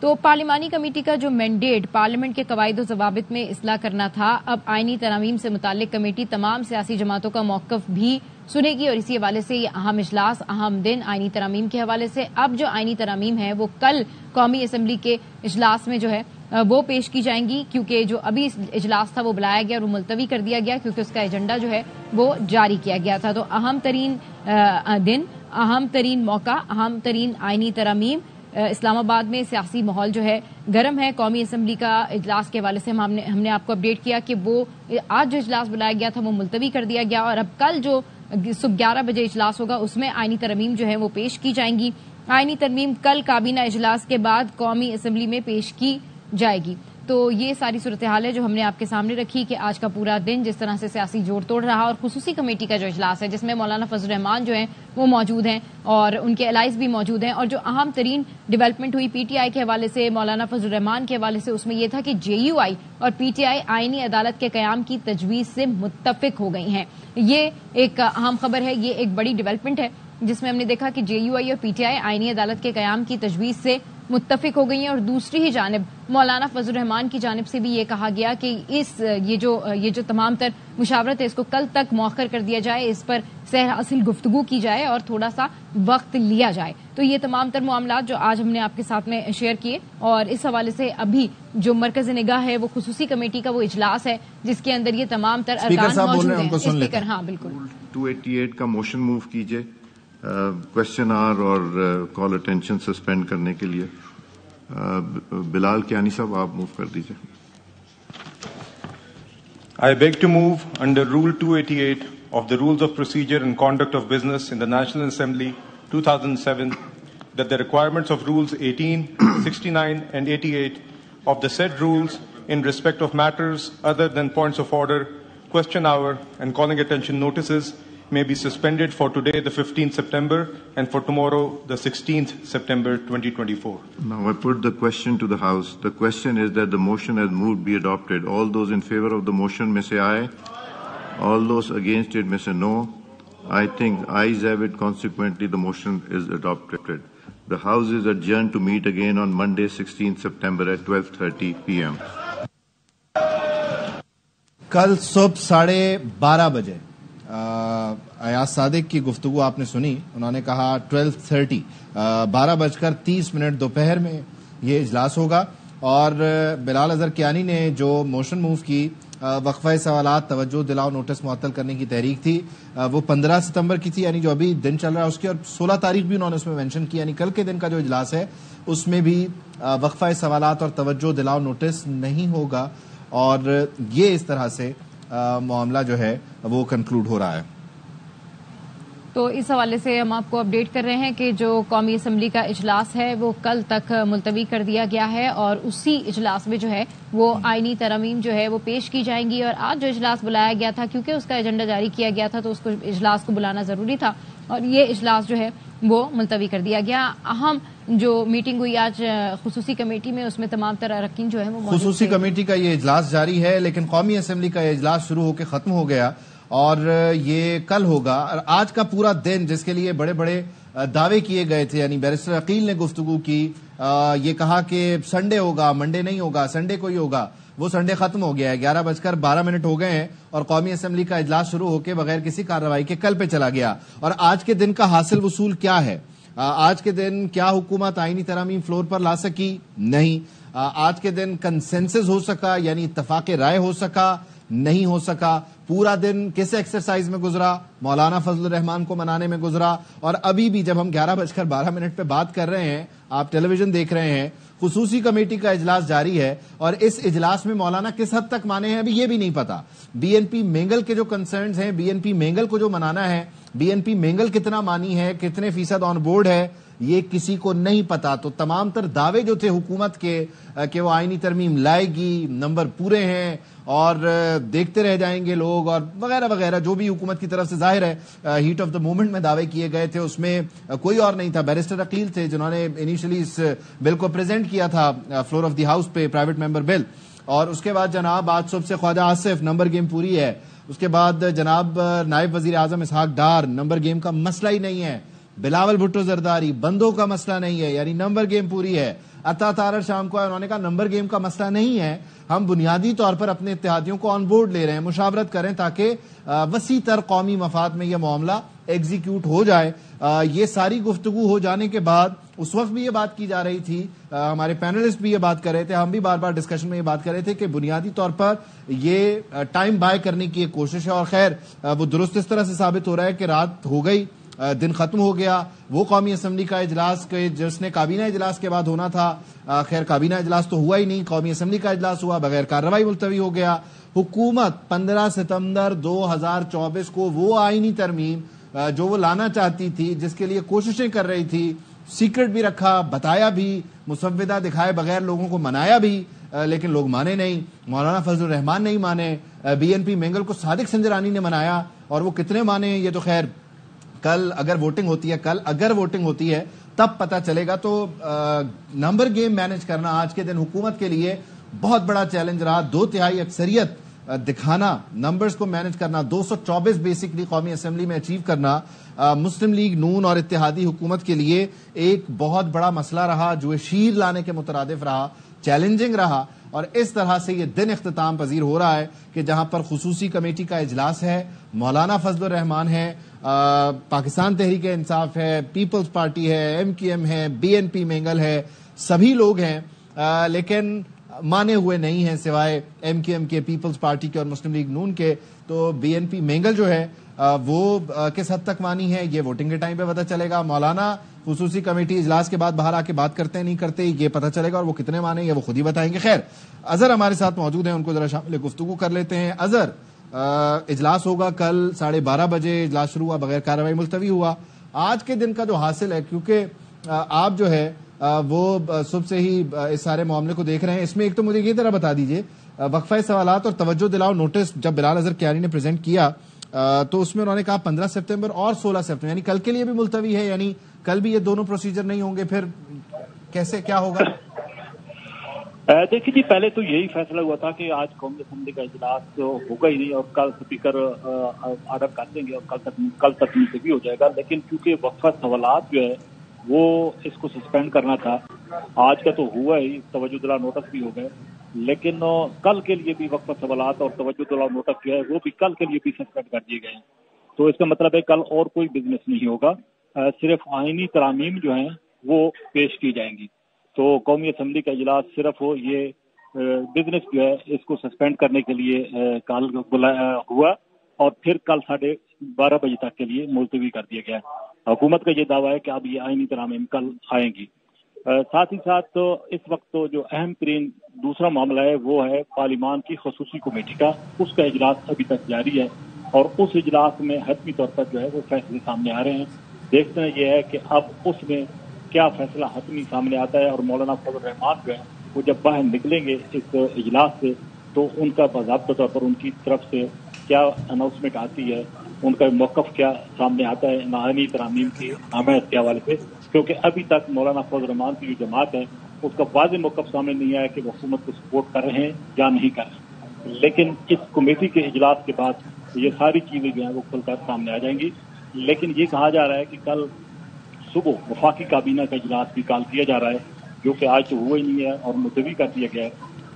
تو پارلیمانی کمیٹی کا جو مینڈیٹ پارلیمنٹ کے قواعد و ضوابط میں اصلاح کرنا تھا، اب آئینی ترامیم سے متعلق کمیٹی تمام سیاسی جماعتوں کا موقف بھی سنے گی، اور اسی حوالے سے یہ اہم اجلاس، اہم دن آئینی ترامیم کے حوالے سے اب جو آئینی ترامیم ہے وہ کل قومی اسمبلی کے اجلاس میں جو ہے وہ پیش کی جائیں گی، کیونکہ جو ابھی اجلاس تھا وہ بلایا گیا اور وہ ملتوی کر دیا گیا کیونکہ اس کا ایجنڈا جو ہے وہ جاری کیا گیا تھا۔ تو اہم ترین دن، اہم ترین موقع، اہم ترین آئینی ترامیم۔ اسلام آباد میں سیاسی ماحول جو ہے گرم ہے۔ قومی اسمبلی کا اجلاس کے حوالے سے ہم نے آپ کو اپڈیٹ کیا کہ وہ آج جو اجلاس بلایا گیا تھا وہ ملتوی کر دیا گیا، اور اب کل جو صبح 11 بجے اجلاس ہوگا اس میں آئینی ترامیم جو ہے وہ پیش کی جائیں گی۔ آئینی ترمیم کل کابینہ اجلاس کے بعد قومی اسمبلی میں پیش کی جائے گی۔ تو یہ ساری صورتحال ہے جو ہم نے آپ کے سامنے رکھی کہ آج کا پورا دن جس طرح سے سیاسی جوڑ توڑ رہا، اور خصوصی کمیٹی کا جو اجلاس ہے جس میں مولانا فضل الرحمان جو ہیں وہ موجود ہیں اور ان کے الائز بھی موجود ہیں، اور جو اہم ترین ڈیولپمنٹ ہوئی پی ٹی آئی کے حوالے سے، مولانا فضل الرحمان کے حوالے سے، اس میں یہ تھا کہ جے یو آئی اور پی ٹی آئی آئینی عدالت کے قیام کی تجویز سے متفق ہو گئی ہیں۔ یہ ایک اہم خبر ہے، یہ ایک بڑی ڈیولپمنٹ ہے جس میں ہم نے دیکھا کہ جے یو آئی اور پی ٹی آئی آئینی عدالت کے قیام کی تجویز سے متفق ہو گئی ہیں، اور دوسری ہی جانب مولانا فضل الرحمان کی جانب سے بھی یہ کہا گیا کہ یہ جو تمام تر مشاورت ہے اس کو کل تک مؤخر کر دیا جائے، اس پر سیر حاصل گفتگو کی جائے اور تھوڑا سا وقت لیا جائے۔ تو یہ تمام تر معاملات جو آج ہم نے آپ کے ساتھ میں شیئر کیے، اور اس حوالے سے ابھی جو مرکز نگاہ ہے وہ خصوصی کمیٹی کا وہ اجلاس ہے جس کے اندر یہ تمام تر ارکان موجود ہیں۔ اسپیکر، ہاں بالکل، 288 کا موشن موو کیجئے کوشچن آور اور کال اٹینشن سسپینڈ کرنے کے لیے۔ بلال کیانی صاحب آپ موو کر دیجئے۔ I beg to move under Rule 288 of the Rules of Procedure and Conduct of Business in the National Assembly 2007 that the requirements of Rules 18, 69 and 88 of the said rules in respect of matters other than points of order, question hour and calling attention notices may be suspended for today, the 15th September, and for tomorrow, the 16th September 2024. Now I put the question to the House. The question is that the motion as moved be adopted. All those in favor of the motion may say aye. All those against it may say no. I think ayes have it. Consequently, the motion is adopted. The House is adjourned to meet again on Monday, 16th September at 12:30 p.m. کل صبح 12:30 بجے ایاز صادق کی گفتگو آپ نے سنی، انہوں نے کہا 12:30 12:30 دوپہر میں یہ اجلاس ہوگا، اور بلال اظہر کیانی نے جو موشن موو کی وقفہ سوالات توجہ دلاؤ نوٹس معطل کرنے کی تحریک تھی، وہ 15 ستمبر کی تھی، یعنی جو ابھی دن چل رہا ہے اس کی، اور 16 تاریخ بھی انہوں نے اس میں مینشن کی، یعنی کل کے دن کا جو اجلاس ہے اس میں بھی وقفہ سوالات اور توجہ دلاؤ نوٹس نہیں ہوگا، اور یہ اس طرح سے معاملہ جو ہے وہ کنکلوڈ ہو رہا ہے۔ تو اس حوالے سے ہم آپ کو اپڈیٹ کر رہے ہیں کہ جو قومی اسمبلی کا اجلاس ہے وہ کل تک ملتوی کر دیا گیا ہے، اور اسی اجلاس میں جو ہے وہ آئینی ترامیم جو ہے وہ پیش کی جائیں گی، اور آج جو اجلاس بلایا گیا تھا کیونکہ اس کا ایجنڈا جاری کیا گیا تھا تو اس کو اجلاس کو بلانا ضروری تھا، اور یہ اجلاس جو ہے وہ ملتوی کر دیا گیا۔ اہم جو میٹنگ ہوئی آج خصوصی کمیٹی میں، اس میں تمام تر اراکین جو ہے وہ خصوصی کمیٹی کا یہ اجلاس جاری ہے، لیکن قومی اسمبلی کا یہ اجلاس شروع ہو کے ختم ہو گیا، اور یہ کل ہوگا۔ اور آج کا پورا دن جس کے لیے بڑے بڑے دعوے کیے گئے تھے، یعنی بیرسٹر عقیل نے گفتگو کی، یہ کہا کہ سنڈے ہوگا، منڈے نہیں ہوگا، سنڈے کو ہی ہوگا، وہ سنڈے ختم ہو گیا ہے، 11:12 ہو گئے ہیں، اور قومی اسمبلی کا اجلاس شروع ہو کے بغیر کسی کارروائی کے کل پہ چلا گیا۔ اور آج کے دن کا حاصل وصول کیا ہے؟ آج کے دن کیا حکومت آئینی ترامیم فلور پر لا سکی؟ نہیں۔ آج کے دن کنسنسس ہو سکا، یعنی اتفاق رائے ہو سکا؟ نہیں ہو سکا۔ پورا دن کس ایکسرسائز میں گزرا؟ مولانا فضل الرحمان کو منانے میں گزرا۔ اور ابھی بھی جب ہم 11:12 پہ بات کر رہے ہیں، آپ ٹیلی ویژن دیکھ رہے ہیں، خصوصی کمیٹی کا اجلاس جاری ہے، اور اس اجلاس میں مولانا کس حد تک مانے ہیں ابھی یہ بھی نہیں پتا۔ بی این پی مینگل کے جو کنسرنز ہیں، بی این پی مینگل کو جو منانا ہے، بی این پی مینگل کتنا مانی ہے، کتنے فیصد آن بورڈ ہے، یہ کسی کو نہیں پتا۔ تو تمام تر دعوے جو تھے حکومت کے کہ وہ آئینی ترمیم لائے گی، نمبر پورے ہیں اور دیکھتے رہ جائیں گے لوگ، اور وغیرہ وغیرہ جو بھی حکومت کی طرف سے ظاہر ہے ہیٹ آف دا مومنٹ میں دعوے کیے گئے تھے، اس میں کوئی اور نہیں تھا، بیرسٹر عقیل تھے جنہوں نے انیشلی اس بل کو پریزنٹ کیا تھا فلور آف دی ہاؤس پہ، پرائیویٹ ممبر بل۔ اور اس کے بعد جناب آج صبح سے خواجہ آصف، نمبر گیم پوری ہے۔ اس کے بعد جناب نائب وزیر اعظم اسحاق ڈار، نمبر گیم کا مسئلہ ہی نہیں ہے۔ بلاول بھٹو زرداری، بندوں کا مسئلہ نہیں ہے، یعنی نمبر گیم پوری ہے۔ عطا طارر شام کو آئے, انہوں نے کہا نمبر گیم کا مسئلہ نہیں ہے, ہم بنیادی طور پر اپنے اتحادیوں کو آن بورڈ لے رہے ہیں, مشاورت کریں تاکہ وسیع تر قومی مفاد میں یہ معاملہ ایگزیکیوٹ ہو جائے. یہ ساری گفتگو ہو جانے کے بعد اس وقت بھی یہ بات کی جا رہی تھی, ہمارے پینلسٹ بھی یہ بات کر رہے تھے, ہم بھی بار بار ڈسکشن میں یہ بات کر رہے تھے کہ بنیادی طور پر یہ ٹائم بائی کرنے کی ایک کوشش ہے, اور خیر وہ درست اس طرح سے ثابت ہو رہا ہے کہ رات ہو گئی, دن ختم ہو گیا. وہ قومی اسمبلی کا اجلاس جس نے کابینہ اجلاس کے بعد ہونا تھا, خیر کابینہ اجلاس تو ہوا ہی نہیں, قومی اسمبلی کا اجلاس ہوا, بغیر کارروائی ملتوی ہو گیا. حکومت 15 ستمبر 2024 کو وہ آئینی ترمیم جو وہ لانا چاہتی تھی, جس کے لیے کوششیں کر رہی تھی, سیکرٹ بھی رکھا, بتایا بھی, مسودہ دکھائے بغیر لوگوں کو منایا بھی, لیکن لوگ مانے نہیں. مولانا فضل الرحمان نہیں مانے, بی این پی مینگل کو صادق سنجرانی نے منایا, اور وہ کتنے مانے یہ تو خیر کل اگر ووٹنگ ہوتی ہے تب پتہ چلے گا. تو نمبر گیم مینج کرنا آج کے دن حکومت کے لیے بہت بڑا چیلنج رہا. 2/3 اکثریت دکھانا, نمبرز کو مینج کرنا, 224 بیسکلی قومی اسمبلی میں اچیو کرنا مسلم لیگ نون اور اتحادی حکومت کے لیے ایک بہت بڑا مسئلہ رہا, جو شیر لانے کے مترادف رہا, چیلنجنگ رہا. اور اس طرح سے یہ دن اختتام پذیر ہو رہا ہے کہ جہاں پر خصوصی کمیٹی کا اجلاس ہے, مولانا فضل الرحمان ہے, پاکستان تحریک انصاف ہے, پیپلز پارٹی ہے, ایم کیو ایم ہے, بی این پی مینگل ہے, سبھی لوگ ہیں, لیکن مانے ہوئے نہیں ہیں سوائے ایم کیو ایم کے, پیپلز پارٹی کے اور مسلم لیگ نون کے. تو بی این پی مینگل جو ہے وہ کس حد تک مانی ہے یہ ووٹنگ کے ٹائم پہ پتہ چلے گا. مولانا خصوصی کمیٹی اجلاس کے بعد باہر آ کے بات کرتے ہیں نہیں کرتے یہ پتہ چلے گا, اور وہ کتنے مانے یہ وہ خود ہی بتائیں گے. خیر اظہر ہمارے ساتھ موجود ہیں, ان کو ذرا شامل گفتگو کر لیتے ہیں. اظہر, اجلاس ہوگا کل 12:30 بجے, اجلاس شروع ہوا, بغیر کارروائی ملتوی ہوا. آج کے دن کا جو حاصل ہے, کیونکہ آپ جو ہے وہ صبح سے ہی اس سارے معاملے کو دیکھ رہے ہیں, اس میں ایک تو مجھے یہ ذرا بتا دیجئے, وقفہ سوالات اور توجہ دلاؤ نوٹس جب بلال اظہر کیانی نے پریزنٹ کیا تو اس میں انہوں نے کہا 15 سپتمبر اور 16 سپتمبر, یعنی کل کے لیے بھی ملتوی ہے, یعنی کل بھی یہ دونوں پروسیجر نہیں ہوں گے, پھر کیسے کیا ہوگا؟ دیکھیے جی, پہلے تو یہی فیصلہ ہوا تھا کہ آج قومی اسمبلی کا اجلاس ہوگا ہی نہیں, اور کل اسپیکر آرڈر کر دیں گے اور کل تک ملتوی ہو جائے گا. لیکن کیونکہ وقفہ سوالات جو ہے وہ اس کو سسپینڈ کرنا تھا, آج کا تو ہوا ہی, توجہ دلاؤ نوٹس بھی ہو گئے, لیکن کل کے لیے بھی وقفہ سوالات اور توجہ دلاؤ نوٹس جو ہے وہ بھی کل کے لیے بھی سسپینڈ کر دیے گئے ہیں. تو اس کا مطلب ہے کل اور کوئی بزنس نہیں ہوگا, صرف آئینی ترامیم جو ہیں وہ پیش کی جائیں گی. تو قومی اسمبلی کا اجلاس صرف یہ بزنس جو ہے اس کو سسپینڈ کرنے کے لیے کل ہوا, اور پھر کل 12:30 بجے تک کے لیے ملتوی کر دیا گیا. حکومت کا یہ دعویٰ ہے کہ اب یہ آئینی ترامیم کل آئیں گی. ساتھ ہی ساتھ اس وقت جو اہم ترین دوسرا معاملہ ہے وہ ہے پارلیمان کی خصوصی کمیٹی کا. اس کا اجلاس ابھی تک جاری ہے, اور اس اجلاس میں حتمی طور پر جو ہے وہ فیصلے سامنے آ رہے ہیں. دیکھتے ہیں یہ ہے کہ اب اس میں کیا فیصلہ حتمی سامنے آتا ہے, اور مولانا فضل الرحمان جو ہے وہ جب باہر نکلیں گے اس اجلاس سے تو ان کا باضابطہ طور پر ان کی طرف سے کیا اناؤنسمنٹ آتی ہے, ان کا موقف کیا سامنے آتا ہے آئینی ترامیم کی حمایت کے حوالے سے. کیونکہ ابھی تک مولانا فضل الرحمان کی جو جماعت ہے اس کا واضح موقف سامنے نہیں آیا کہ وہ حکومت کو سپورٹ کر رہے ہیں یا نہیں کر رہے ہیں. لیکن اس کمیٹی کے اجلاس کے بعد یہ ساری چیزیں جو ہیں وہ کھل کر سامنے آ جائیں گی. لیکن یہ کہا جا رہا ہے کہ کل صبح وفاقی کابینہ کا اجلاس بھی کال کیا جا رہا ہے, جو کہ آج تو ہوا ہی نہیں ہے اور ملتوی کر دیا گیا ہے.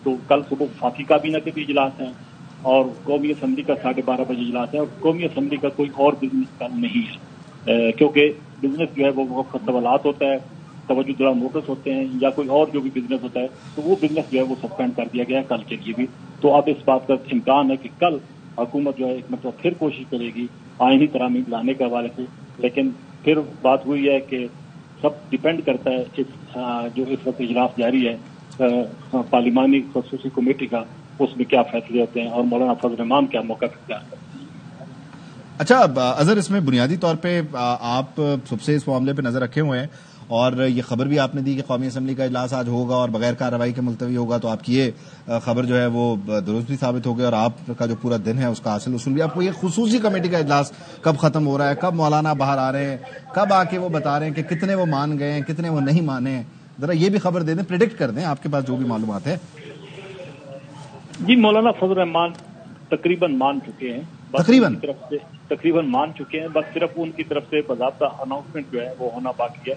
تو کل صبح وفاقی کابینہ کے بھی اجلاس ہیں, اور قومی اسمبلی کا 12:30 بجے اجلاس ہے, اور قومی اسمبلی کا کوئی اور بزنس کل نہیں ہے, کیونکہ بزنس جو ہے وہ وقت سوالات ہوتا ہے, توجہ دلاؤ نوٹس ہوتے ہیں, یا کوئی اور جو بھی بزنس ہوتا ہے, تو وہ بزنس جو ہے وہ سسپینڈ کر دیا گیا ہے کل کے لیے بھی. تو اب اس بات کا امکان ہے کہ کل حکومت جو ہے ایک مرتبہ پھر کوشش کرے گی آئینی ترامیم لانے کے حوالے سے. لیکن پھر بات ہوئی ہے کہ سب ڈیپینڈ کرتا ہے جو اس وقت اجلاس جاری ہے پارلیمانی خصوصی کمیٹی کا, اس میں کیا فیصلے ہوتے ہیں اور مولانا فضل الرحمان کیا موقف اختیار کرتے ہیں. اچھا اظہر, اس میں بنیادی طور پہ آپ سب سے اس معاملے پہ نظر رکھے ہوئے ہیں, اور یہ خبر بھی آپ نے دی کہ قومی اسمبلی کا اجلاس آج ہوگا اور بغیر کارروائی کے ملتوی ہوگا, تو آپ کی یہ خبر جو ہے وہ درست بھی ثابت ہو گئی, اور آپ کا جو پورا دن ہے اس کا حاصل اصول بھی. آپ کو یہ خصوصی کمیٹی کا اجلاس کب ختم ہو رہا ہے, کب مولانا باہر آ رہے ہیں, کب آ کے وہ بتا رہے ہیں کہ کتنے وہ مان گئے ہیں, کتنے وہ نہیں مانے ہیں, ذرا یہ بھی خبر دے دیں, پریڈکٹ کر دیں آپ کے پاس جو بھی معلومات ہے. جی, مولانا فضل الرحمان تقریباً مان چکے ہیں, تقریباً مان چکے ہیں, بس صرف ان کی طرف سے باضابطہ اناؤنسمنٹ جو ہے وہ ہونا باقی ہے.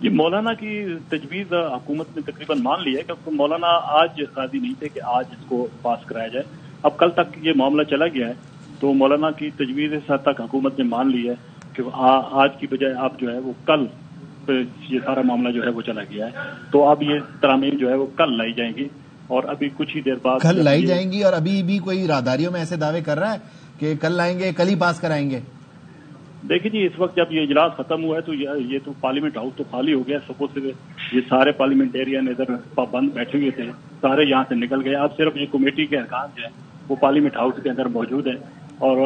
جی مولانا کی تجویز حکومت نے تقریباً مان لی ہے کہ مولانا آج راضی نہیں تھے کہ آج اس کو پاس کرایا جائے. اب کل تک یہ معاملہ چلا گیا ہے تو مولانا کی تجویز اس حد تک حکومت نے مان لی ہے کہ آج کی بجائے اب جو ہے وہ کل یہ سارا معاملہ جو ہے وہ چلا گیا ہے. تو اب یہ ترامیم جو ہے وہ کل لائی جائیں گی اور ابھی کچھ ہی دیر بعد کل لائی جائیں گی. اور ابھی بھی کوئی راداریوں میں ایسے دعوے کر رہا ہے کہ کل لائیں گے, کل ہی پاس کرائیں گے؟ دیکھیے جی اس وقت جب یہ اجلاس ختم ہوا ہے تو یہ تو پارلیمنٹ ہاؤس تو خالی ہو گیا. سپوز سے یہ سارے پارلیمنٹیرین ادھر پابند بیٹھے ہوئے تھے, سارے یہاں سے نکل گئے. اب صرف یہ کمیٹی کے ارکان جو ہیں وہ پارلیمنٹ ہاؤس کے اندر موجود ہیں اور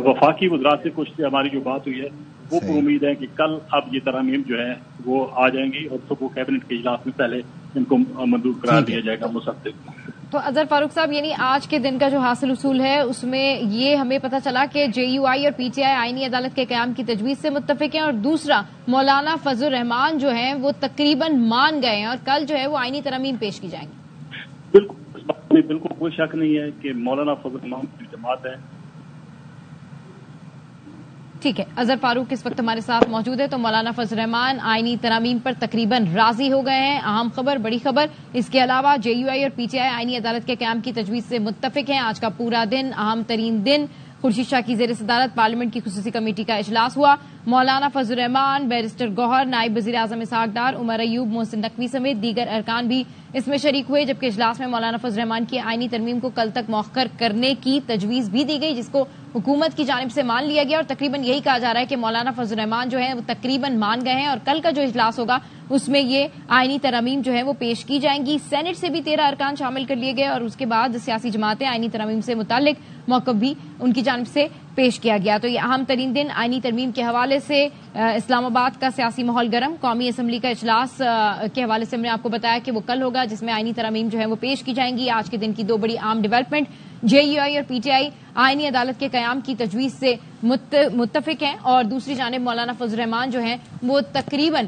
وفاقی وزرات سے کچھ ہماری جو بات ہوئی ہے وہ پر امید ہے کہ کل اب یہ ترامیم جو ہے وہ آ جائیں گی اور صبح کیبنٹ کے اجلاس میں پہلے ان کو منظور قرار دیا جائے گا مصدق. تو اظہر فاروق صاحب یعنی آج کے دن کا جو حاصل اصول ہے اس میں یہ ہمیں پتہ چلا کہ JUI اور PTI آئینی عدالت کے قیام کی تجویز سے متفق ہیں, اور دوسرا مولانا فضل الرحمان جو ہیں وہ تقریباً مان گئے ہیں اور کل جو ہے وہ آئینی ترامیم پیش کی جائیں گی. بالکل اس بات میں بالکل کوئی شک نہیں ہے کہ مولانا فضل الرحمان کی جماعت ہے. ٹھیک ہے, اظہر فاروق اس وقت ہمارے ساتھ موجود ہے. تو مولانا فضل الرحمان آئینی ترامیم پر تقریباً راضی ہو گئے ہیں. اہم خبر, بڑی خبر. اس کے علاوہ JUI اور PTI آئینی عدالت کے قیام کی تجویز سے متفق ہیں. آج کا پورا دن اہم ترین دن. خورشید شاہ کی زیر صدارت پارلیمنٹ کی خصوصی کمیٹی کا اجلاس ہوا. مولانا فضل الرحمان, بیرسٹر گوہر, نائب وزیر اعظم اسحاق ڈار, عمر ایوب, محسن نقوی سمیت دیگر ارکان بھی اس میں شریک ہوئے. جبکہ اجلاس میں مولانا فضل الرحمان کی آئینی ترمیم کو کل تک مؤخر کرنے کی تجویز بھی دی گئی, جس کو حکومت کی جانب سے مان لیا گیا. اور تقریباً یہی کہا جا رہا ہے کہ مولانا فضل الرحمان جو ہیں وہ تقریباً مان گئے ہیں اور کل کا جو اجلاس ہوگا اس میں یہ آئینی ترامیم جو ہے وہ پیش کی جائیں گی. سینٹ سے بھی 13 ارکان شامل کر لیے گئے اور اس کے بعد سیاسی جماعتیں آئینی ترامیم سے متعلق موقف بھی ان کی جانب سے پیش کیا گیا. تو یہ اہم ترین دن آئینی ترمیم کے حوالے سے. اسلام آباد کا سیاسی ماحول گرم. قومی اسمبلی کا اجلاس کے حوالے سے ہم نے آپ کو بتایا کہ وہ کل ہوگا, جس میں آئینی ترامیم جو ہے وہ پیش کی جائیں گی. آج کے دن کی دو بڑی عام ڈیولپمنٹ, JUI اور PTI آئینی عدالت کے قیام کی تجویز سے متفق ہیں اور دوسری جانب مولانا فضل الرحمان جو ہیں وہ تقریباً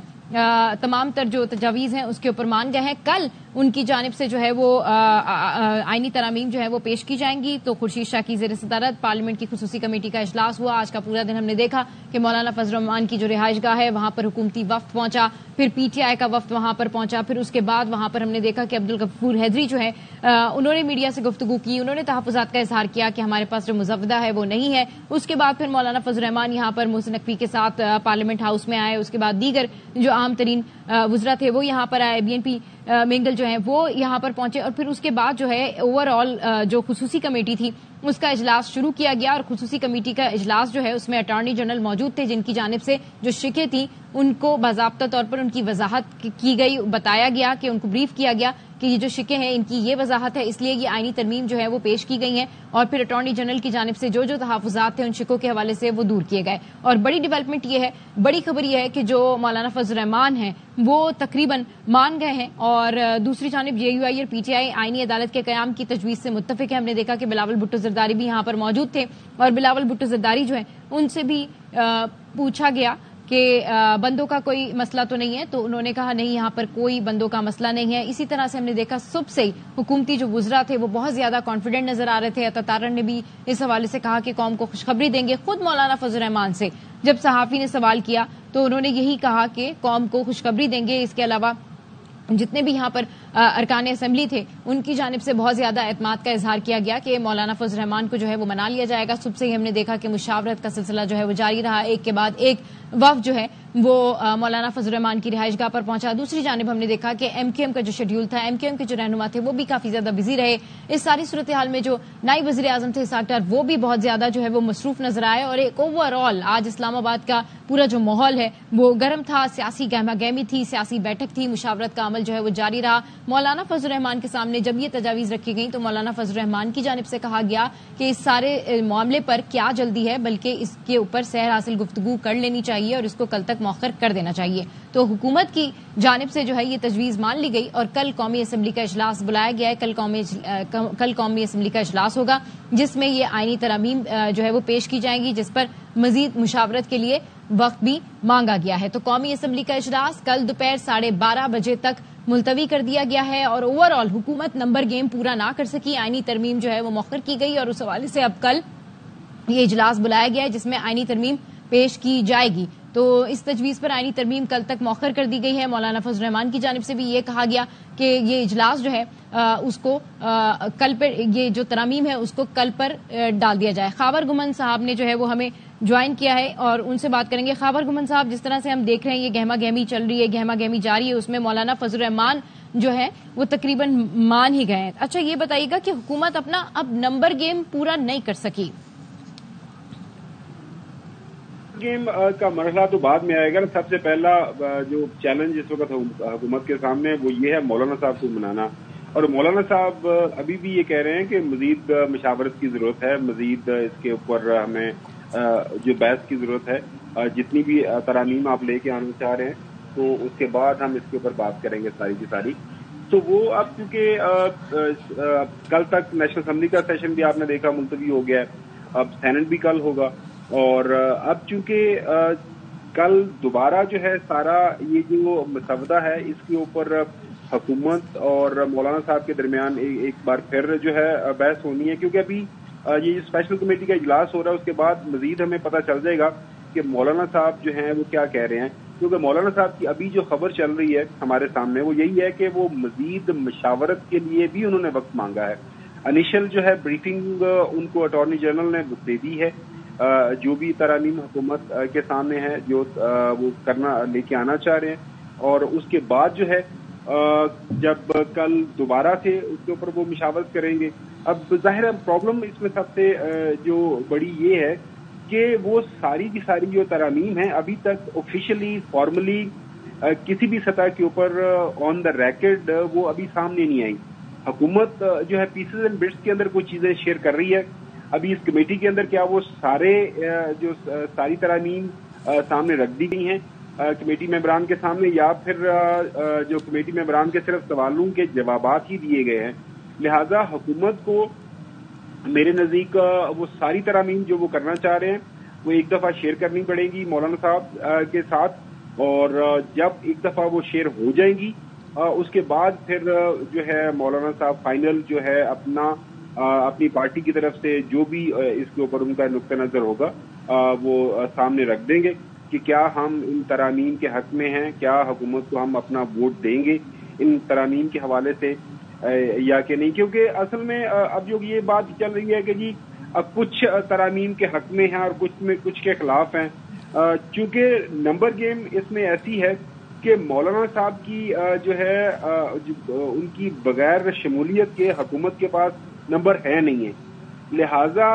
تمام تر جو تجاویز ہیں اس کے اوپر مان گئے ہیں. کل ان کی جانب سے جو ہے وہ آئینی ترامیم جو ہے وہ پیش کی جائیں گی. تو خورشید شاہ کی زیر صدارت پارلیمنٹ کی خصوصی کمیٹی کا اجلاس ہوا. آج کا پورا دن ہم نے دیکھا کہ مولانا فضل الرحمان کی جو رہائش گاہ ہے وہاں پر حکومتی وفد پہنچا, پھر PTI کا وفد وہاں پر پہنچا, پھر اس کے بعد وہاں پر ہم نے دیکھا کہ عبدالغفور حیدری جو ہے انہوں نے میڈیا سے گفتگو کی, انہوں نے تحفظات کا اظہار کیا کہ ہمارے پاس جو مزودہ ہے وہ نہیں ہے. اس کے بعد پھر مولانا فضل الرحمان یہاں پر محسن نقوی کے ساتھ پارلیمنٹ ہاؤس میں آئے. اس کے بعد دیگر جو اہم ترین وزراء تھے وہ یہاں پر آئے, BNP مینگل جو ہیں وہ یہاں پر پہنچے اور پھر اس کے بعد جو ہے اوور آل جو خصوصی کمیٹی تھی اس کا اجلاس شروع کیا گیا. اور خصوصی کمیٹی کا اجلاس جو ہے اس میں اٹارنی جنرل موجود تھے جن کی جانب سے جو شکیں تھیں ان کو باضابطہ طور پر ان کی وضاحت کی گئی, بتایا گیا کہ ان کو بریف کیا گیا کہ یہ جو شکیں ہیں ان کی یہ وضاحت ہے, اس لیے یہ آئینی ترمیم جو ہے وہ پیش کی گئی ہیں. اور پھر اٹارنی جنرل کی جانب سے جو تحفظات تھے ان شکوں کے حوالے سے وہ دور کیے گئے. اور بڑی ڈیولپمنٹ یہ ہے, بڑی خبر یہ ہے کہ جو مولانا فضل الرحمان ہیں وہ تقریباً مان گئے ہیں اور دوسری جانب JUI اور PTI آئینی عدالت کے قیام کی تجویز سے متفق ہے. ہم نے دیکھا کہ بلاول بھٹو زرداری بھی یہاں پر موجود تھے اور بلاول بھٹو زرداری جو ہیں ان سے بھی پوچھا گیا کہ بندوں کا کوئی مسئلہ تو نہیں ہے, تو انہوں نے کہا نہیں, یہاں پر کوئی بندوں کا مسئلہ نہیں ہے. اسی طرح سے ہم نے دیکھا صبح سے ہی حکومتی جو وزراء تھے وہ بہت زیادہ کانفیڈنٹ نظر آ رہے تھے. عطا تارڑ نے بھی اس حوالے سے کہا کہ قوم کو خوشخبری دیں گے. خود مولانا فضل الرحمان سے جب صحافی نے سوال کیا تو انہوں نے یہی کہا کہ قوم کو خوشخبری دیں گے. اس کے علاوہ جتنے بھی یہاں پر ارکان اسمبلی تھے ان کی جانب سے بہت زیادہ اعتماد کا اظہار کیا گیا کہ مولانا فضل الرحمان کو جو ہے وہ منا لیا جائے گا. صبح سے ہی ہم نے دیکھا کہ مشاورت کا سلسلہ جو ہے وہ جاری رہا, ایک کے بعد ایک وفد جو ہے وہ مولانا فضل الرحمان کی رہائش گاہ پر پہنچا. دوسری جانب ہم نے دیکھا کہ MQM کا جو شیڈیول تھا, MQM کے جو رہنما تھے وہ بھی کافی زیادہ بزی رہے. اس ساری صورتحال میں جو نائب وزیر اعظم تھے اسحاق ڈار وہ بھی بہت زیادہ جو ہے وہ مصروف نظر آئے اور ایک اوور آل آج اسلام آباد کا پورا جو ماحول ہے وہ گرم تھا, سیاسی گہما گہمی تھی, سیاسی بیٹھک تھی, مشاورت کا عمل جو ہے وہ جاری رہا. مولانا فضل الرحمان کے سامنے جب یہ تجاویز رکھی گئی تو مولانا فضل الرحمان کی جانب سے کہا گیا کہ اس سارے معاملے پر کیا جلدی ہے, بلکہ اس کے اوپر سیر حاصل گفتگو کر لینی چاہیے اور اس کو کل تک مؤخر کر دینا چاہیے. تو حکومت کی جانب سے جو ہے یہ تجویز مان لی گئی اور کل قومی اسمبلی کا اجلاس بلایا گیا ہے. کل قومی اسمبلی کا اجلاس ہوگا جس میں یہ آئینی ترامیم جو ہے وہ پیش کی جائیں گی, جس پر مزید مشاورت کے لیے وقت بھی مانگا گیا ہے. تو قومی اسمبلی کا اجلاس کل دوپہر 12:30 بجے تک ملتوی کر دیا گیا ہے اور اوور آل حکومت نمبر گیم پورا نہ کر سکی, آئینی ترمیم جو ہے وہ مؤخر کی گئی اور اس حوالے سے اب کل یہ اجلاس بلایا گیا ہے جس میں آئینی ترمیم پیش کی جائے گی. تو اس تجویز پر آئینی ترمیم کل تک مؤخر کر دی گئی ہے. مولانا فضل الرحمان کی جانب سے بھی یہ کہا گیا کہ یہ اجلاس جو ہے اس کو کل پر یہ جو ترامیم ہے اس کو کل پر ڈال دیا جائے. خاور گمن صاحب نے جو ہے وہ ہمیں جوائن کیا ہے اور ان سے بات کریں گے. خاور گمن صاحب، جس طرح سے ہم دیکھ رہے ہیں یہ گہما گہمی چل رہی ہے، گہما گہمی جاری ہے، اس میں مولانا فضل الرحمان جو ہے وہ تقریباً مان ہی گئے ہیں. اچھا یہ بتائیے گا کہ حکومت اپنا اب نمبر گیم پورا نہیں کر سکی. گیم کا مرحلہ تو بعد میں آئے گا. سب سے پہلا جو چیلنج اس وقت حکومت کے سامنے وہ یہ ہے مولانا صاحب کو منانا. اور مولانا صاحب ابھی بھی یہ کہہ رہے ہیں کہ مزید مشاورت کی ضرورت ہے، مزید اس کے اوپر ہمیں جو بحث کی ضرورت ہے. جتنی بھی ترامیم آپ لے کے آنا چاہ رہے ہیں تو اس کے بعد ہم اس کے اوپر بات کریں گے ساری کی ساری. تو وہ اب کیونکہ کل تک نیشنل اسمبلی کا سیشن بھی آپ نے دیکھا ملتوی ہو گیا ہے، اب سینٹ بھی کل ہوگا. اور اب چونکہ کل دوبارہ جو ہے سارا یہ جو مسودہ ہے اس کے اوپر حکومت اور مولانا صاحب کے درمیان ایک بار پھر جو ہے بحث ہونی ہے. کیونکہ ابھی یہ اسپیشل کمیٹی کا اجلاس ہو رہا ہے، اس کے بعد مزید ہمیں پتہ چل جائے گا کہ مولانا صاحب جو ہیں وہ کیا کہہ رہے ہیں. کیونکہ مولانا صاحب کی ابھی جو خبر چل رہی ہے ہمارے سامنے وہ یہی ہے کہ وہ مزید مشاورت کے لیے بھی انہوں نے وقت مانگا ہے. انیشل جو ہے بریفنگ ان کو اٹارنی جنرل نے دے دی ہے، جو بھی ترامیم حکومت کے سامنے ہے جو وہ کرنا لے کے آنا چاہ رہے ہیں. اور اس کے بعد جو ہے جب کل دوبارہ سے اس کے اوپر وہ مشاورت کریں گے. اب ظاہر پرابلم اس میں سب سے جو بڑی یہ ہے کہ وہ ساری کی ساری جو ترامیم ہیں ابھی تک آفیشلی فارملی کسی بھی سطح کے اوپر آن دا ریکارڈ وہ ابھی سامنے نہیں آئی. حکومت جو ہے پیسز اینڈ بٹس کے اندر کوئی چیزیں شیئر کر رہی ہے. ابھی اس کمیٹی کے اندر کیا وہ ساری ترامیم سامنے رکھ دی گئی ہیں کمیٹی ممبران کے سامنے، یا پھر جو کمیٹی ممبران کے صرف سوالوں کے جوابات ہی دیے گئے ہیں. لہذا حکومت کو میرے نزدیک وہ ساری ترامیم جو وہ کرنا چاہ رہے ہیں وہ ایک دفعہ شیئر کرنی پڑے گی مولانا صاحب کے ساتھ. اور جب ایک دفعہ وہ شیئر ہو جائیں گی اس کے بعد پھر جو ہے مولانا صاحب فائنل جو ہے اپنی پارٹی کی طرف سے جو بھی اس کے اوپر ان کا نقطہ نظر ہوگا وہ سامنے رکھ دیں گے کہ کیا ہم ان ترامیم کے حق میں ہیں، کیا حکومت کو ہم اپنا ووٹ دیں گے ان ترامیم کے حوالے سے یا کہ نہیں. کیونکہ اصل میں اب جو یہ بات چل رہی ہے کہ جی اب کچھ ترامیم کے حق میں ہیں اور کچھ کے خلاف ہیں. چونکہ نمبر گیم اس میں ایسی ہے کہ مولانا صاحب کی جو ہے ان کی بغیر شمولیت کے حکومت کے پاس نمبر ہے نہیں ہے. لہذا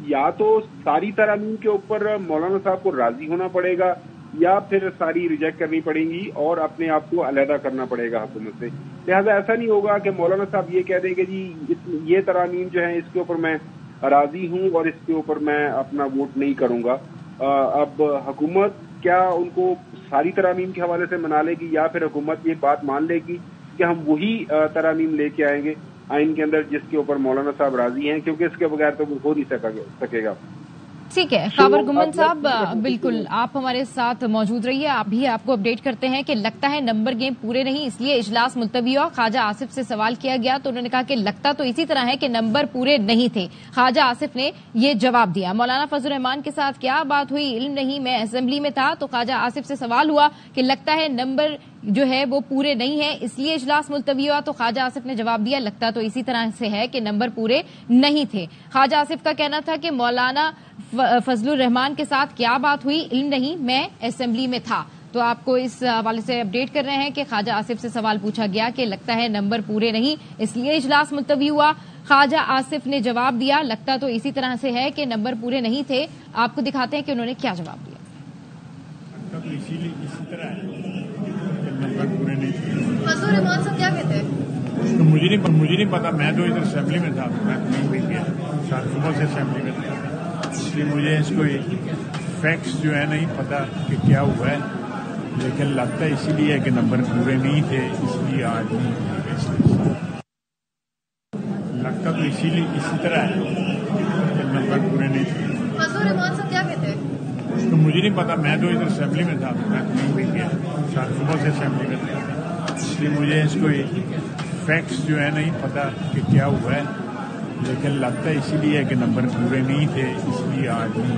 یا تو ساری ترامیم کے اوپر مولانا صاحب کو راضی ہونا پڑے گا یا پھر ساری ریجیکٹ کرنی پڑیں گی اور اپنے آپ کو علیحدہ کرنا پڑے گا حکومت سے. لہذا ایسا نہیں ہوگا کہ مولانا صاحب یہ کہہ دیں کہ جی یہ ترامیم جو ہیں اس کے اوپر میں راضی ہوں اور اس کے اوپر میں اپنا ووٹ نہیں کروں گا. اب حکومت کیا ان کو ساری ترامیم کے حوالے سے منا لے گی یا پھر حکومت یہ بات مان لے گی کہ ہم وہی ترامیم لے کے آئیں گے آئین کے اندر جس کے اوپر مولانا صاحب راضی ہیں، کیونکہ اس کے بغیر تو وہ ہو نہیں سکے گا. ٹھیک ہے خاور گمن صاحب، بالکل آپ ہمارے ساتھ موجود رہیے. آپ کو اپڈیٹ کرتے ہیں کہ لگتا ہے نمبر گیم پورے نہیں، اس لیے اجلاس ملتوی ہوا. خواجہ آصف سے سوال کیا گیا تو انہوں نے کہا کہ لگتا تو اسی طرح ہے کہ نمبر پورے نہیں تھے. خواجہ آصف نے یہ جواب دیا. مولانا فضل الرحمان کے ساتھ کیا بات ہوئی علم نہیں، میں اسمبلی میں تھا. تو خواجہ آصف سے سوال ہوا کہ لگتا ہے نمبر جو ہے وہ پورے نہیں ہے اس لیے اجلاس ملتوی ہوا. تو خواجہ آصف نے جواب دیا لگتا تو اسی طرح سے ہے کہ نمبر پورے نہیں تھے. خواجہ آصف کا کہنا تھا کہ مولانا فضل الرحمان کے ساتھ کیا بات ہوئی علم نہیں، میں اسمبلی میں تھا. تو آپ کو اس حوالے سے اپڈیٹ کر رہے ہیں کہ خواجہ آصف سے سوال پوچھا گیا کہ لگتا ہے نمبر پورے نہیں اس لیے اجلاس ملتوی ہوا. خواجہ آصف نے جواب دیا لگتا تو اسی طرح سے ہے کہ نمبر پورے نہیں تھے. آپ کو دکھاتے ہیں کہ انہوں نے کیا جواب دیا. فضل الرحمان صاحب کیا کہتے ہیں؟ مجھے نہیں پتا، میں تو ادھر اسمبلی میں تھا، میں کہیں بھی گیا صبح سے اسمبلی میں تھا، اس لیے مجھے اس کو فیکٹس جو ہے نہیں پتا کہ کیا ہوا ہے. لیکن لگتا ہے اسی لیے کہ نمبر پورے نہیں تھے اس لیے آج نہیں لگتا تو اسی طرح ہے کہ نمبر پورے نہیں تھے. فضل الرحمان صاحب کیا کہتے ہیں؟ مجھے نہیں پتا، میں تو ادھر اسمبلی میں تھا، میں کہیں بھی گیا صبح سے اسمبلی میں تھا، اس لیے مجھے اس کو فیکٹس جو ہے نہیں پتا کہ کیا ہوا ہے. لیکن لگتا ہے اسی لیے کہ نمبر پورے نہیں تھے اس لیے آج نہیں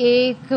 1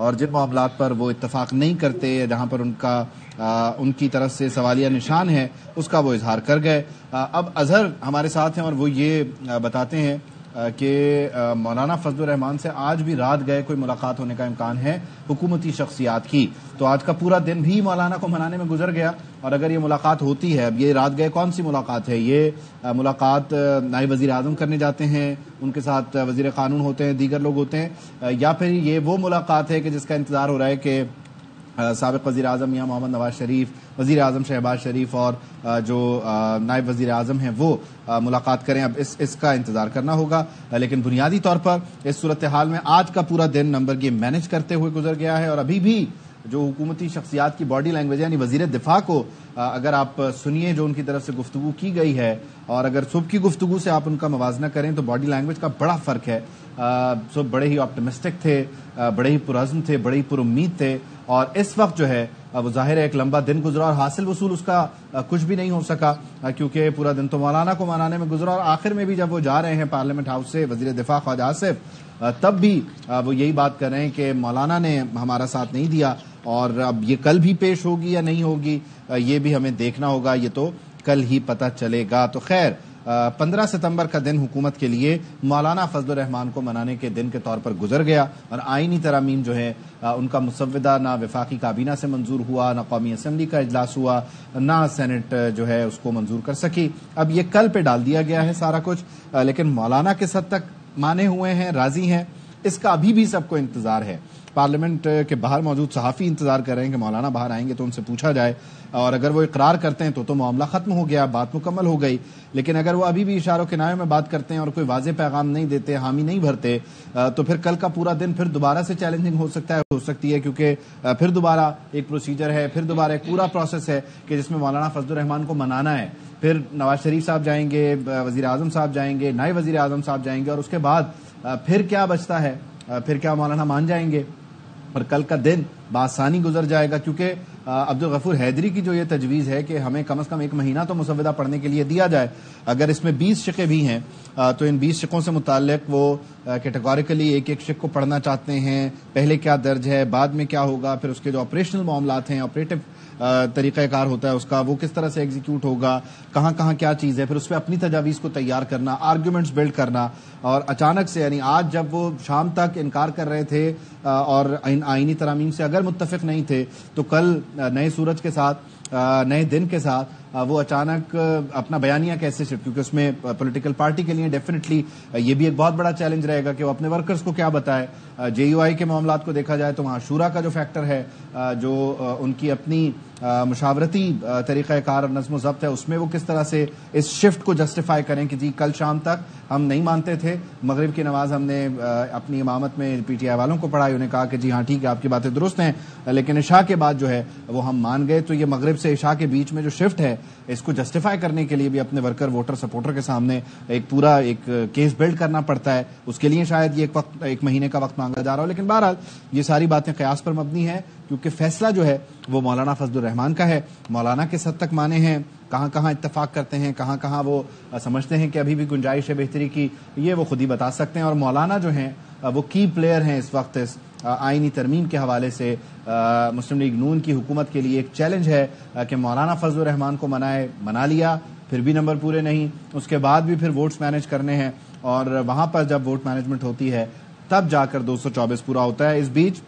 اور جن معاملات پر وہ اتفاق نہیں کرتے، جہاں پر ان کی طرف سے سوالیہ نشان ہے، اس کا وہ اظہار کر گئے۔ اب اظہر ہمارے ساتھ ہیں اور وہ یہ بتاتے ہیں کہ مولانا فضل الرحمان سے آج بھی رات گئے کوئی ملاقات ہونے کا امکان ہے حکومتی شخصیات کی، تو آج کا پورا دن بھی مولانا کو منانے میں گزر گیا۔ اور اگر یہ ملاقات ہوتی ہے، اب یہ رات گئے کون سی ملاقات ہے؟ یہ ملاقات نائب وزیر اعظم کرنے جاتے ہیں، ان کے ساتھ وزیر قانون ہوتے ہیں، دیگر لوگ ہوتے ہیں، یا پھر یہ وہ ملاقات ہے کہ جس کا انتظار ہو رہا ہے کہ سابق وزیر اعظم میاں محمد نواز شریف، وزیر اعظم شہباز شریف اور جو نائب وزیر اعظم ہیں وہ ملاقات کریں؟ اب اس کا انتظار کرنا ہوگا، لیکن بنیادی طور پر اس صورتحال میں آج کا پورا دن نمبر گیم مینج کرتے ہوئے گزر گیا ہے۔ اور ابھی بھی جو حکومتی شخصیات کی باڈی لینگویج یعنی وزیر دفاع کو اگر آپ سنیے جو ان کی طرف سے گفتگو کی گئی ہے، اور اگر صبح کی گفتگو سے آپ ان کا موازنہ کریں تو باڈی لینگویج کا بڑا فرق ہے۔ صبح بڑے ہی آپٹمسٹک تھے، بڑے ہی پرعزم تھے، بڑے ہی پر امید تھے، اور اس وقت جو ہے وہ ظاہر ہے ایک لمبا دن گزرا اور حاصل وصول اس کا کچھ بھی نہیں ہو سکا، کیونکہ پورا دن تو مولانا کو منانے میں گزرا، اور آخر میں بھی جب وہ جا رہے ہیں پارلیمنٹ ہاؤس سے وزیر دفاع خواجہ آصف، تب بھی وہ یہی بات کر رہے ہیں کہ مولانا نے ہمارا ساتھ نہیں دیا، اور اب یہ کل بھی پیش ہوگی یا نہیں ہوگی یہ بھی ہمیں دیکھنا ہوگا، یہ تو کل ہی پتہ چلے گا۔ تو خیر 15 ستمبر کا دن حکومت کے لیے مولانا فضل الرحمان کو منانے کے دن کے طور پر گزر گیا، اور آئینی ترامیم جو ہے ان کا مسودہ نہ وفاقی کابینہ سے منظور ہوا، نہ قومی اسمبلی کا اجلاس ہوا، نہ سینٹ جو ہے اس کو منظور کر سکی۔ اب یہ کل پہ ڈال دیا گیا ہے سارا کچھ، لیکن مولانا کس حد تک مانے ہوئے ہیں، راضی ہیں، اس کا ابھی بھی سب کو انتظار ہے۔ پارلیمنٹ کے باہر موجود صحافی انتظار کر رہے ہیں کہ مولانا باہر آئیں گے تو ان سے پوچھا جائے، اور اگر وہ اقرار کرتے ہیں تو معاملہ ختم ہو گیا، بات مکمل ہو گئی، لیکن اگر وہ ابھی بھی اشاروں کنایوں میں بات کرتے ہیں اور کوئی واضح پیغام نہیں دیتے، حامی نہیں بھرتے، تو پھر کل کا پورا دن پھر دوبارہ سے چیلنجنگ ہو سکتی ہے، کیونکہ پھر دوبارہ ایک پروسیجر ہے، پھر دوبارہ ایک پورا پروسیس ہے کہ جس میں مولانا فضل الرحمان کو منانا ہے، پھر نواز شریف صاحب جائیں گے، وزیر اعظم صاحب جائیں گے، نائب وزیر اعظم صاحب جائیں گے، اور اس کے بعد پھر کیا بچتا ہے، پھر کیا مولانا مان جائیں گے، اور کل کا دن بآسانی گزر جائے گا، کیونکہ عبدالغفور حیدری کی جو یہ تجویز ہے کہ ہمیں کم از کم 1 مہینہ تو مسودہ پڑھنے کے لیے دیا جائے، اگر اس میں 20 شقیں بھی ہیں تو ان 20 شقوں سے متعلق وہ کیٹیگوریکلی ایک ایک شق کو پڑھنا چاہتے ہیں، پہلے کیا درج ہے، بعد میں کیا ہوگا، پھر اس کے جو آپریشنل معاملات ہیں، آپریٹو طریقہ کار ہوتا ہے اس کا، وہ کس طرح سے ایگزیکیوٹ ہوگا، کہاں کہاں کیا چیز ہے، پھر اس پہ اپنی تجاویز کو تیار کرنا، آرگیومنٹس بلڈ کرنا، اور اچانک سے یعنی آج جب وہ شام تک انکار کر رہے تھے اور آئینی ترامیم سے اگر متفق نہیں تھے، تو کل نئے سورج کے ساتھ، نئے دن کے ساتھ وہ اچانک اپنا بیانیہ کیسے شفٹ، کیونکہ اس میں پولیٹیکل پارٹی کے لیے ڈیفینیٹلی یہ بھی ایک بہت بڑا چیلنج رہے گا کہ وہ اپنے ورکرز کو کیا بتائے۔ جے یو آئی کے معاملات کو دیکھا جائے تو وہاں شورا کا جو فیکٹر ہے، جو ان کی اپنی مشاورتی طریقہ کار اور نظم و ضبط ہے، اس میں وہ کس طرح سے اس شفٹ کو جسٹیفائی کریں کہ جی کل شام تک ہم نہیں مانتے تھے، مغرب کی نماز ہم نے اپنی امامت میں پی ٹی آئی والوں کو پڑھائی، انہیں کہا کہ جی ہاں ٹھیک ہے آپ کی باتیں درست ہیں، لیکن عشاء کے بعد جو ہے وہ ہم مان گئے، تو یہ مغرب سے عشاء کے بیچ میں جو شفٹ ہے اس کو جسٹیفائی کرنے کے لیے بھی اپنے ورکر ووٹر سپورٹر کے سامنے ایک پورا ایک کیس بلڈ کرنا پڑتا ہے، اس کے لیے شاید یہ 1 مہینے کا وقت مانگا جا رہا ہو، لیکن بہرحال یہ ساری باتیں قیاس پر مبنی ہیں، کیونکہ فیصلہ جو ہے وہ مولانا فضل الرحمان کا ہے، مولانا کس حد تک مانے ہیں، کہاں کہاں اتفاق کرتے ہیں، کہاں کہاں وہ سمجھتے ہیں کہ ابھی بھی گنجائش ہے بہتری کی، یہ وہ خود ہی بتا سکتے ہیں۔ اور مولانا جو ہیں وہ کی پلیئر ہیں اس وقت اس آئینی ترمیم کے حوالے سے۔ مسلم لیگ نون کی حکومت کے لیے ایک چیلنج ہے کہ مولانا فضل الرحمان کو منا لیا، پھر بھی نمبر پورے نہیں، اس کے بعد بھی پھر ووٹس مینج کرنے ہیں، اور وہاں پر جب ووٹ مینجمنٹ ہوتی ہے تب جا کر 224 پورا ہوتا ہے۔ اس بیچ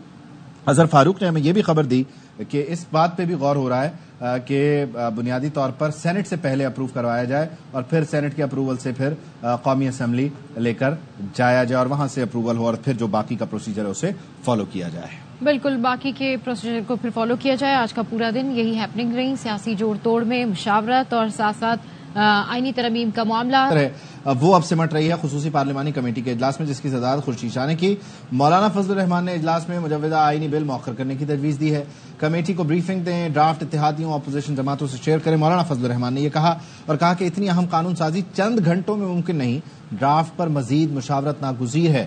اظہر فاروق نے ہمیں یہ بھی خبر دی کہ اس بات پہ بھی غور ہو رہا ہے کہ بنیادی طور پر سینٹ سے پہلے اپروو کروایا جائے، اور پھر سینٹ کے اپروول سے پھر قومی اسمبلی لے کر جایا جائے، اور وہاں سے اپروول ہو، اور پھر جو باقی کا پروسیجر ہے اسے فالو کیا جائے۔ بالکل، باقی کے پروسیجر کو پھر فالو کیا جائے۔ آج کا پورا دن یہی ہیپننگ رہی، سیاسی جوڑ توڑ میں مشاورت اور ساتھ ساتھ آئینی ترمیم کا معاملہ وہ اب سمٹ رہی ہے خصوصی پارلیمانی کمیٹی کے اجلاس میں، جس کی صدارت خورشید شاہ نے کی۔ مولانا فضل الرحمان نے اجلاس میں مجوزہ آئینی بل مؤخر کرنے کی تجویز دی ہے، کمیٹی کو بریفنگ دیں، ڈرافٹ اتحادیوں اپوزیشن جماعتوں سے شیئر کریں۔ مولانا فضل الرحمان نے یہ کہا، اور کہا کہ اتنی اہم قانون سازی چند گھنٹوں میں ممکن نہیں، ڈرافٹ پر مزید مشاورت ناگزیر ہے۔